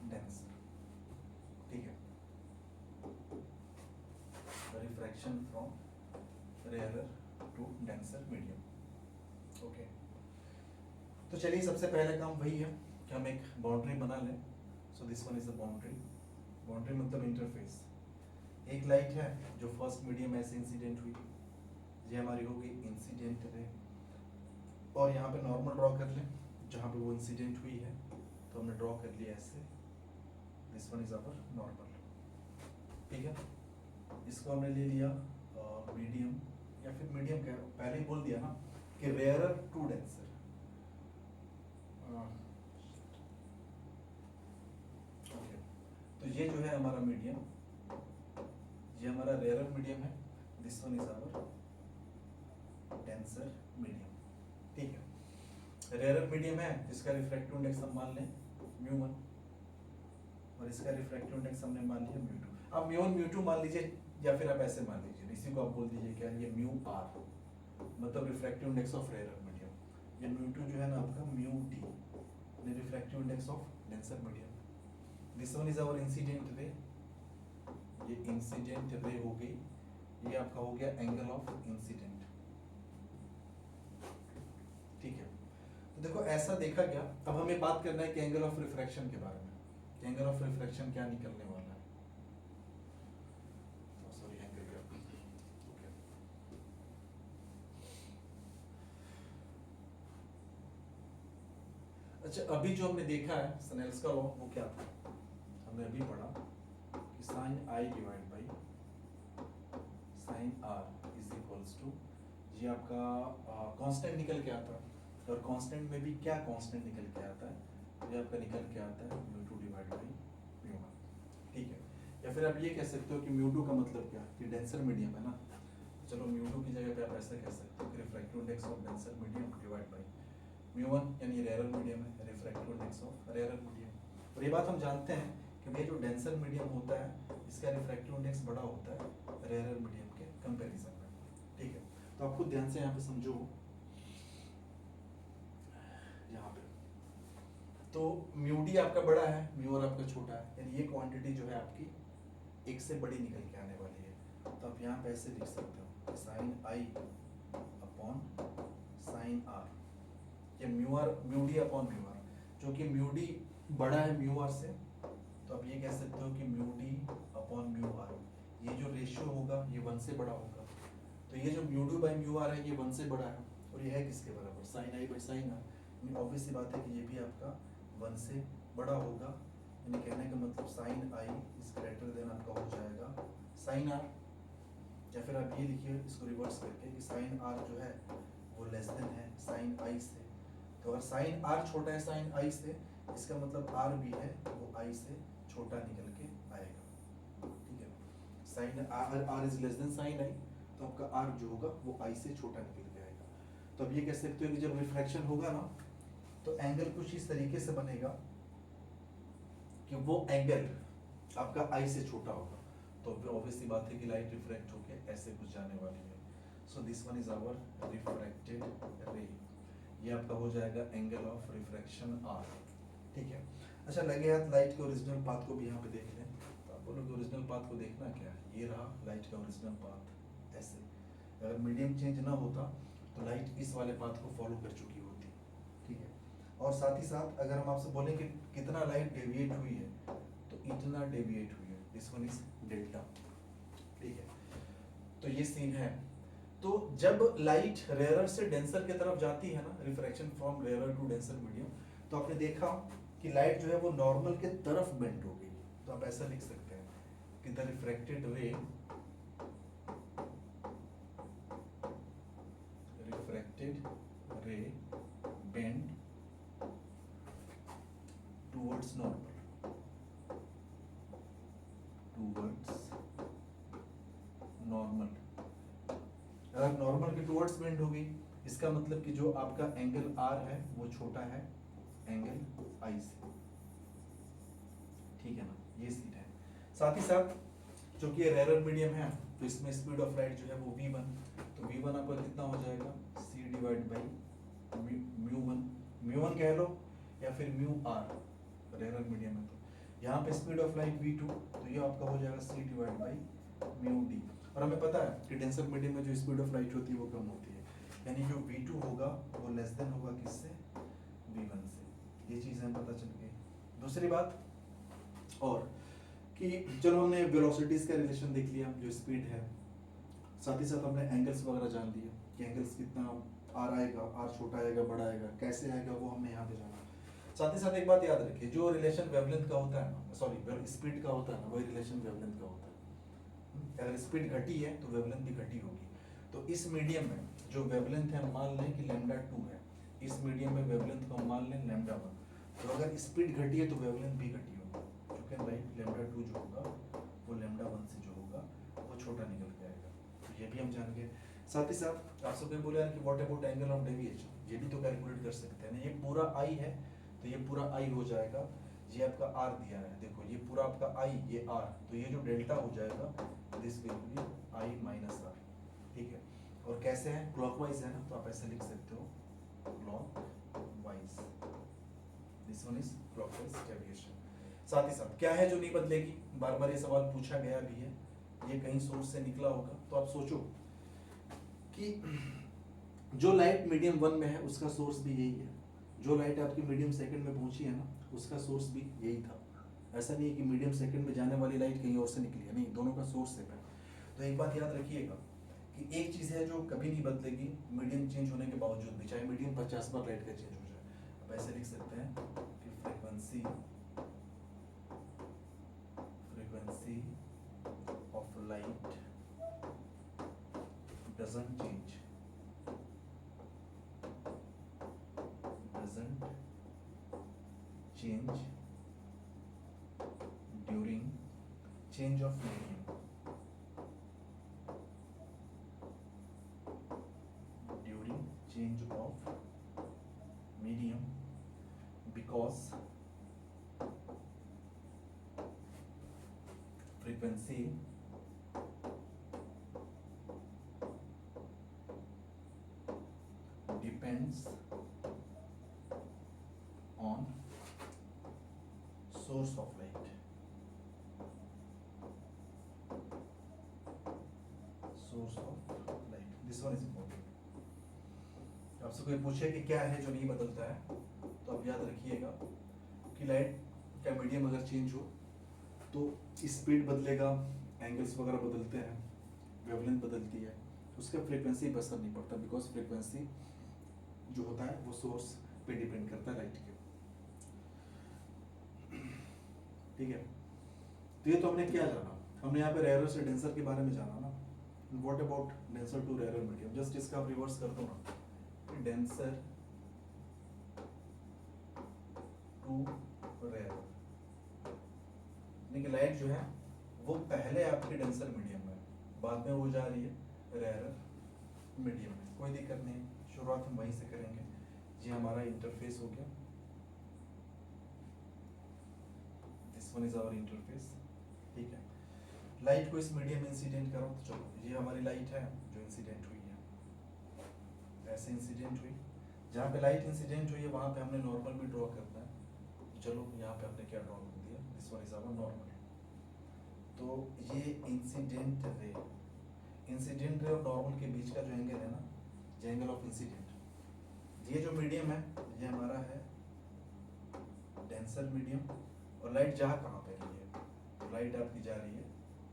denser, ठीक है, refraction from rarer to denser medium, okay. तो चलिए सबसे पहला काम वही है कि हम एक बाउंड्री बना लें। सो this one is a boundary, boundary मतलब इंटरफेस। एक लाइट है जो फर्स्ट मीडियम ऐसे इंसिडेंट हुई, ये हमारी हो गई इंसिडेंट रे, और यहाँ पे नॉर्मल ड्रॉ कर लें जहाँ पे वो इंसिडेंट हुई है, तो हमने ड्रॉ कर लिया ऐसे, this one is our normal, ठीक है। इसको हमने ले लिया मीडियम, या फिर मीडियम कह पहले ही बोल दिया ना कि रेयरर टू डेंसर, ओके। तो ये जो है हमारा मीडियम, ये हमारा रेयरर मीडियम है, this one is our denser medium, ठीक है। रेयरर मीडियम है जिसका रिफ्रैक्टिव इंडेक्स हम मान लें μ1, और इसका रिफ्रैक्टिव इंडेक्स हमने मान लिया μ2। अब μ1 μ2 मान लीजिए, या फिर आप ऐसे मान लीजिए, इसी को आप बोल दीजिए क्या, ये μr मतलब refractive index of rarer medium, ये μ2 जो है ना आपका μd, refractive index of denser medium. This one is our incident ray, ये इंसिडेंट रे हो गई, ये आपका हो गया एंगल ऑफ इंसिडेंट, ठीक है। तो देखो ऐसा देखा गया। अब हमें बात करना है कि एंगल ऑफ रिफ्रैक्शन के बारे में, एंगल ऑफ रिफ्रैक्शन क्या निकलने वाला है, सॉरी एंगल का, ओके। अच्छा, अभी जो हमने देखा है स्नेल्स का लॉ, वो क्या था, हमने अभी पढ़ा कि sine I divide by sine R is equals to, ये आपका कांस्टेंट निकल के आता है, और कांस्टेंट में भी क्या कांस्टेंट निकल के आता है, ये आपका निकल के आता है μ2 डिवाइड बाई μ1, ठीक है। या फिर आप ये कह सकते हो कि μ2 का मतलब क्या, कि डेंसर मीडियम है ना, चलो μ2 की जगह पे आप ऐसा कह सकते हो कि refractive index of denser medium divide by μ1, यानी रेयरर मीडियम है, refractive index of rarer medium. और ये बात हम जानते हैं कि भाई जो डेंसर मीडियम होता है इसका रिफ्रैक्टिव इंडेक्स बड़ा होता है रेयरर मीडियम के कंपैरिजन में, ठीक है। तो आपको ध्यान से यहाँ पे समझो, यहाँ पे तो म्यू डी आपका बड़ा है, म्यू और आपका छोटा है, यानी ये क्वांटिटी जो है आपकी एक से बड़ी निकल के आने वाली है। तो आप यहाँ पे ऐसे लिख सकते हो sine I upon sine R, या mu D upon mu R, जो कि म्यू डी बड़ा है म्यू आर से, तो आप ये कह सकते हो कि mu D upon mu are, ये जो रेशियो होगा ये 1 से बड़ा होगा। तो ये जो mu D by mu R है ये 1 से बड़ा है, और ये है किसके बराबर, sine I by sine R. Obvious सी बात है कि ये भी आपका 1 से बड़ा होगा, यानी कहने का मतलब sine I is greater than आपका हो जाएगा साइन आर। या फिर आप ये लिखिए इसको रिवर्स करके कि साइन आर जो है वो लेस देन है साइन आई से। तो अगर साइन आर छोटा है साइन आई से, इसका मतलब आर भी है वो आई से छोटा निकल के आएगा, ठीक है। Sine R is less than sine I, तो आपका आर जो होगा वो आई से छोटा निकल के आएगा। तो अब ये कह सकते हो कि जब रिफ्रैक्शन होगा ना, तो एंगल कुछ इस तरीके से बनेगा कि वो एंगल आपका आई से छोटा होगा। तो ऑब्वियसली बात है कि लाइट रिफ्रैक्ट होके ऐसे कुछ जाने वाली है। So this one is our refracted ray, ये आपका हो जाएगा एंगल ऑफ रिफ्रैक्शन आर, ठीक है। अच्छा, लगे हाथ लाइट के ओरिजिनल पाथ को भी यहाँ पे देख लें। तो आप बोलोगे ओरिजिनल पाथ को देखना क्या है, ये रहा लाइट का ओरिजिनल पाथ ऐसे। अगर मीडियम चेंज ना होता तो लाइट इस वाले पाथ को फॉलो कर चुकी होती, ठीक है। और साथ ही साथ अगर हम आपसे बोलें कि कितना लाइट डेविएट हुई है, तो इतना डेविएट हुई है, दिस वन इज डेल्टा, ठीक है। तो ये सीन है। तो जब लाइट रेयरर से डेंसर की तरफ जाती है ना, refraction from rarer to denser medium, तो आपने देखा कि लाइट जो है वो नॉर्मल के तरफ बेंड हो गई। तो आप ऐसा लिख सकते हैं कि द रिफ्रैक्टेड रे बेंड टूवर्ड्स नॉर्मल, अगर नॉर्मल के टुवर्ड्स बेंड हो गई, इसका मतलब कि जो आपका एंगल आर है वो छोटा है एंगल आई से, ठीक है ना, ये सीन है। साथ ही साथ जो कि रेयरर मीडियम है, तो इसमें स्पीड ऑफ लाइट जो है वो v1, तो v1 आपका कितना हो जाएगा c डिवाइड बाई म्यू1 कह लो, या फिर म्यू आर, रेयरर मीडियम है। तो यहाँ पे स्पीड ऑफ लाइट v2, तो ये आपका हो जाएगा c divide by mu D. और हमें पता है कि डेंसर मीडियम में जो स्पीड ऑफ लाइट होती है वो कम होती है, यानी जो v2 होगा वो लेस देन होगा किससे, v1 से। ये चीज़ हमें पता चल गई। दूसरी बात और कि चलो हमने वेलोसिटीज का रिलेशन देख लिया, जो स्पीड है, साथ ही साथ हमने एंगल्स वगैरह जान लिए कि एंगल्स कितना आर आएगा, आर छोटा आएगा बड़ा आएगा, कैसे आएगा वो हमने यहाँ पे जाना। साथ ही साथ एक बात याद रखिए, जो रिलेशन वेवलेंथ का होता है ना, सॉरी स्पीड का होता है ना, वही रिलेशन वेवलेंथ का होता है। अगर स्पीड घटी है तो वेवलेंथ भी घटी होगी। तो इस मीडियम में जो वेवलेंथ है मान लें कि λ2 है, इस मीडियम में वेवलेंथ को मान लें λ1, तो अगर स्पीड घटी है तो वेवलेंथ भी घटी होगी, क्योंकि राइट λ2 जो होगा वो λ1 से जो होगा वो छोटा निकल के आएगा। तो ये भी हम जान गए। साथ ही साथ आप सबने बोला कि what about angle of deviation, ये भी तो कैलकुलेट कर सकते हैं ना। ये पूरा आई है तो ये पूरा आई हो जाएगा, ये आपका आर दिया है, देखो ये पूरा आपका आई, ये आर, तो ये जो डेल्टा हो जाएगा this will be I minus R, ठीक है। और कैसे है, क्लॉकवाइज है ना, तो आप ऐसे लिख सकते हो clockwise, this one is clockwise deviation. साथ ही साथ क्या है जो नहीं बदलेगी, बार बार ये सवाल पूछा गया भी है, ये कहीं सोर्स से निकला होगा। तो आप सोचो कि जो लाइट मीडियम 1 में है उसका सोर्स भी यही है, जो लाइट आपकी मीडियम सेकंड में पहुंची है ना उसका सोर्स भी यही था। ऐसा नहीं है कि मीडियम सेकंड में जाने वाली लाइट कहीं और से निकली है, नहीं, दोनों का सोर्स सेम है। तो एक बात याद रखिएगा कि एक चीज़ है जो कभी नहीं बदलेगी मीडियम चेंज होने के बावजूद भी, चाहे मीडियम 50 बार लाइट का चेंज हो जाए। अब ऐसे लिख सकते हैं कि frequency of light doesn't change during change of medium, because frequency depends on source of light, source of light, this one is important. आपसे कोई पूछे कि क्या है जो नहीं बदलता है, तो आप याद रखिएगा कि लाइट का मीडियम अगर चेंज हो तो स्पीड बदलेगा, एंगल्स वगैरह बदलते हैं, वेवलेंथ बदलती है, उसका फ्रीक्वेंसी पर असर नहीं पड़ता, बिकॉज फ्रीक्वेंसी जो होता है वो सोर्स पे डिपेंड करता है लाइट के। ठीक है, तो ये तो हमने क्या जाना, हमने यहाँ पे रेयर से डेंसर के बारे में जाना ना। What about denser to rare medium, just इसका आप रिवर्स कर दो ना, डेंसर टू रेयर, देखिए लाइट जो है वो पहले आपके डेंसर मीडियम में, बाद में वो जा रही है रेयर मीडियम में, कोई दिक्कत नहीं, शुरुआत हम वहीं से करेंगे। जी हमारा इंटरफेस हो गया, this one is our interface. ठीक है, लाइट को इस मीडियम में इंसिडेंट करो, तो चलो ये हमारी लाइट है जो इंसिडेंट हुई है, ऐसे इंसिडेंट हुई, जहाँ पे लाइट इंसिडेंट हुई है वहाँ पे हमने नॉर्मल भी ड्रॉ करना है, तो चलो यहाँ पे हमने क्या ड्रॉ कर दिया, this one is our normal. तो ये इंसिडेंट रे, इंसिडेंट रे और नॉर्मल के बीच का जो एंगल है ना, जो एंगल ऑफ इंसिडेंट, ये जो मीडियम है ये हमारा है डेंसर मीडियम, और लाइट जा कहाँ पे रही है, तो लाइट आपकी जा रही है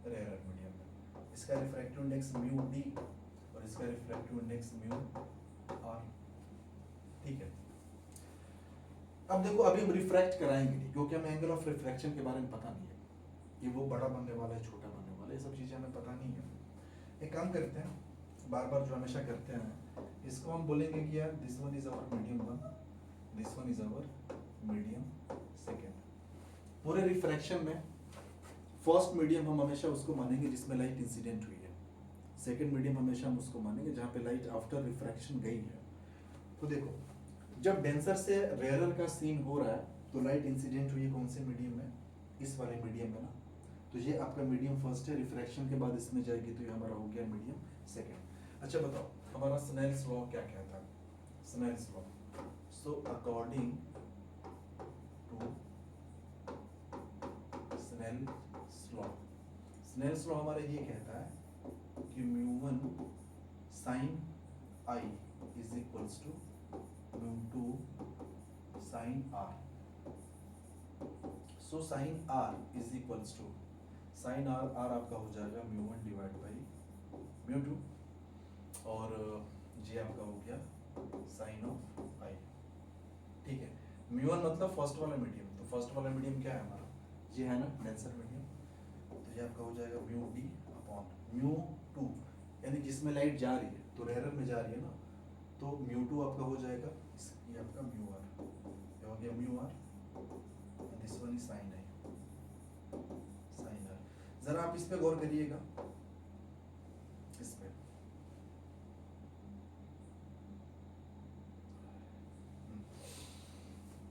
रेयर मीडियम में, इसका रिफ्रैक्टिव इंडेक्स म्यू डी और इसका रिफ्रैक्टिव इंडेक्स म्यू आर। ठीक है, अब देखो अभी हम रिफ्रैक्ट कराएंगे नहीं, क्योंकि हमें एंगल ऑफ रिफ्रैक्शन के बारे में पता नहीं है, कि वो बड़ा बनने वाला है छोटा बनने वाला है, ये सब चीज़ें हमें पता नहीं है। एक काम करते हैं, बार बार जो हमेशा करते हैं, इसको हम बोलेंगे कि यार this one is our medium one, this one is our medium second. पूरे रिफ्रैक्शन में फर्स्ट मीडियम हम हमेशा उसको मानेंगे जिसमें लाइट इंसिडेंट हुई है, सेकेंड मीडियम हमेशा हम उसको मानेंगे जहाँ पे लाइट आफ्टर रिफ्रैक्शन गई है। तो देखो जब डेंसर से रेयरर का सीन हो रहा है तो लाइट इंसिडेंट हुई है कौन से मीडियम में, इस वाले मीडियम में ना, तो ये आपका मीडियम फर्स्ट है, रिफ्रैक्शन के बाद इसमें जाएगी तो ये हमारा हो गया मीडियम सेकेंड। अच्छा बताओ हमारा स्नेल्स लॉ क्या कहता है, Snell's law, so according to Snell's law, Snell's law हमारा ये कहता है कि mu one sine I is equals to mu two sine R, so sine R is equals to sine R, R आपका हो जाएगा mu one divide by mu two, और G आपका हो गया साइन ऑफ आई। ठीक है, म्यू वन मतलब फर्स्ट वाला मीडियम, तो फर्स्ट वाला मीडियम क्या है हमारा, ये है ना डेंसर मीडियम, तो ये आपका हो जाएगा mu D upon mu two, यानी जिसमें लाइट जा रही है तो रेयर में जा रही है ना, तो म्यू टू आपका हो जाएगा, ये आपका म्यू आर, ये हो गया mu R, this one is sine I, sine R. जरा आप इस पे गौर करिएगा, इस पे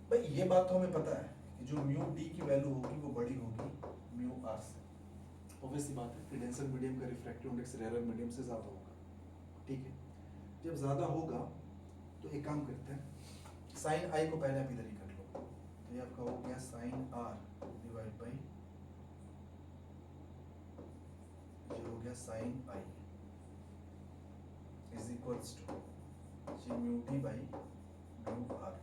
भाई ये बात तो हमें पता है कि जो म्यू डी की वैल्यू होगी वो बड़ी होगी म्यू आर से, ऑब्वियस सी बात है कि डेंसर मीडियम का रिफ्रैक्टिव इंडेक्स रेयर मीडियम से ज्यादा होगा। ठीक है, जब ज्यादा होगा तो एक काम करते हैं, साइन आई को पहले आप इधर ही कर लो, तो ये आपका हो गया साइन आर डिवाइड बाई, ये हो गया sine I is equals to G mu D by mu R.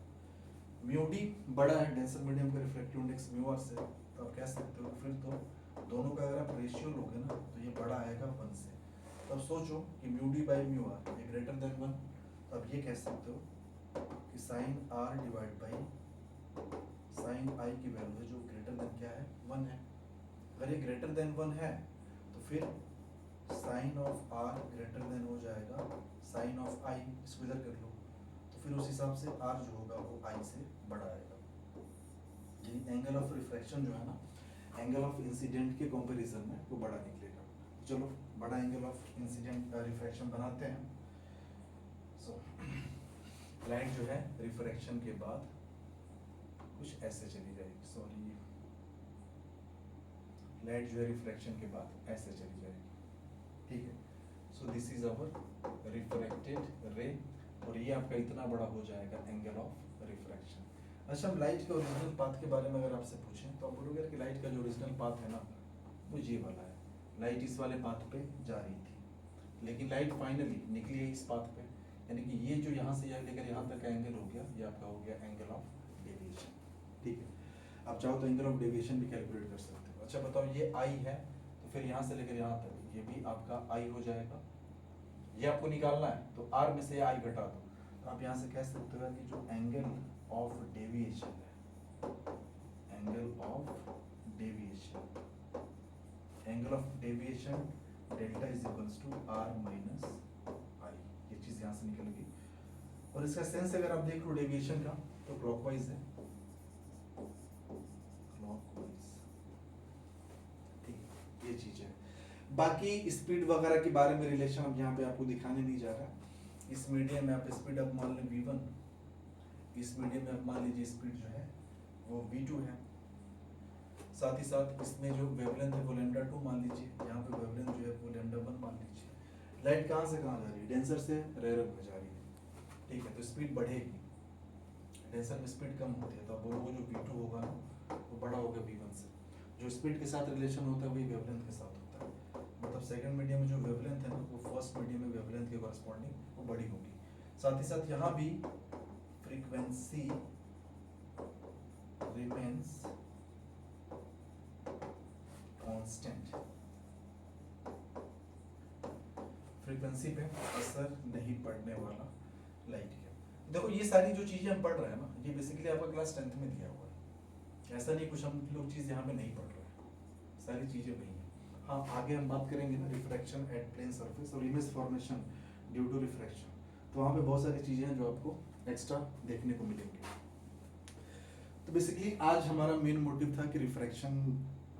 Mu D बड़ा है डेंसर मीडियम का रिफ्रैक्टिव इंडेक्स म्यू आर से, तो आप कह सकते हो फिर तो दोनों का अगर आप रेशियो लोगे ना तो ये बड़ा आएगा 1 से, तो अब सोचो कि mu D by mu are ये ग्रेटर देन 1, तो आप ये कह सकते हो कि sine r divide by sine i की वैल्यू है जो ग्रेटर देन क्या है 1 है। अगर ये ग्रेटर देन 1 है तो फिर sine of R greater than हो जाएगा साइन ऑफ आई, इसको इधर कर लो, तो फिर उस हिसाब से आर जो होगा वो आई से बड़ा आएगा, यानी एंगल ऑफ रिफ्रैक्शन जो है ना एंगल ऑफ इंसिडेंट के कंपैरिजन में वो बड़ा निकलेगा। चलो बड़ा एंगल ऑफ इंसिडेंट रिफ्रैक्शन बनाते हैं। सो लाइट जो है रिफ्रैक्शन के बाद कुछ ऐसे चली जाएगी, सॉरी लाइट जो है रिफ्रैक्शन के बाद ऐसे चली जाएगी। ठीक है, so this is our refracted रे, और ये आपका इतना बड़ा हो जाएगा एंगल ऑफ रिफ्रैक्शन। अच्छा, हम लाइट के ओरिजिनल पाथ के बारे में अगर आपसे पूछें तो आप बोलोगे कि लाइट का जो ओरिजिनल पाथ है ना वो ये वाला है, लाइट इस वाले पाथ पे जा रही थी, लेकिन लाइट फाइनली निकली है इस पाथ पे, यानी कि ये जो यहाँ से लेकर यहाँ तक का एंगल हो गया, ये आपका हो गया एंगल ऑफ डेविएशन। ठीक है, आप चाहो तो एंगल ऑफ डेविएशन भी कैलकुलेट कर सकते हो। अच्छा बताओ, ये आई है तो फिर यहाँ से लेकर यहाँ तक ये भी आपका आई हो जाएगा, ये आपको निकालना है तो आर में से आई घटा दो, तो आप यहाँ से कह सकते हो कि जो एंगल ऑफ डेविएशन है, angle of deviation, angle of deviation delta is equals to r minus i, ये चीज यहाँ से निकल गई। और इसका सेंस अगर आप देख लो डेविएशन का तो क्लॉकवाइज है, क्लॉकवाइज, ठीक, ये चीज है। बाकी स्पीड वगैरह के बारे में रिलेशन अब यहाँ पे आपको दिखाने नहीं जा रहा। इस मीडियम में आप स्पीड अब मान लें v1, इस मीडियम में आप मान लीजिए स्पीड जो है वो v2 है, साथ ही साथ इसमें जो वेवलेंथ है वो λ2 मान लीजिए, यहाँ पे वेवलेंथ जो है वो λ1 मान लीजिए। लाइट कहाँ से कहाँ जा रही है, डेंसर से रेयर में जा रही है, ठीक है, तो स्पीड बढ़ेगी, डेंसर में स्पीड कम होती है, तो अब वो जो v2 होगा ना वो बड़ा होगा v1 से, जो स्पीड के साथ रिलेशन होता है वही वेवलेंथ के साथ होता है, मतलब सेकंड मीडियम में जो वेवलेंथ है ना वो फर्स्ट मीडियम में वेवलेंथ के कॉरस्पॉन्डिंग वो बड़ी होगी। साथ ही साथ यहाँ भी फ्रीक्वेंसी रिमेन्स कांस्टेंट, फ्रीक्वेंसी पे असर नहीं पड़ने वाला लाइट का। देखो ये सारी जो चीजें हम पढ़ रहे हैं ना ये बेसिकली आपका क्लास 10th में दिया हुआ है, ऐसा नहीं कुछ हम लोग चीज यहाँ पे नहीं पढ़ रहे हैं, सारी चीजें वही है। हाँ, आगे हम बात करेंगे ना रिफ्रैक्शन एट प्लेन सरफेस और image formation due to refraction, तो वहाँ पे बहुत सारी चीजें हैं जो आपको एक्स्ट्रा देखने को मिलेंगी। तो बेसिकली आज हमारा मेन मोटिव था कि रिफ्रैक्शन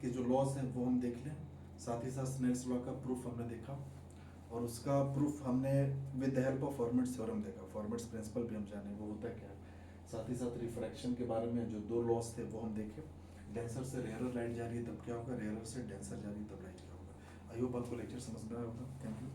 के जो लॉस हैं वो हम देख लें, साथ ही साथ स्नेल्स लॉ का प्रूफ हमने देखा और उसका प्रूफ हमने with the help of formats theorem देखा, फॉर्मेट्स प्रिंसिपल भी हम जाने वो होता है क्या, साथ ही साथ रिफ्रैक्शन के बारे में जो दो लॉस थे वो हम देखे, डेंसर से रेयरर लाइट जा रही है तब क्या होगा, रेयरर से डेंसर जा रही है तब लाइट क्या होगा। आई होप आपको लेक्चर समझ में आया होगा। Thank you.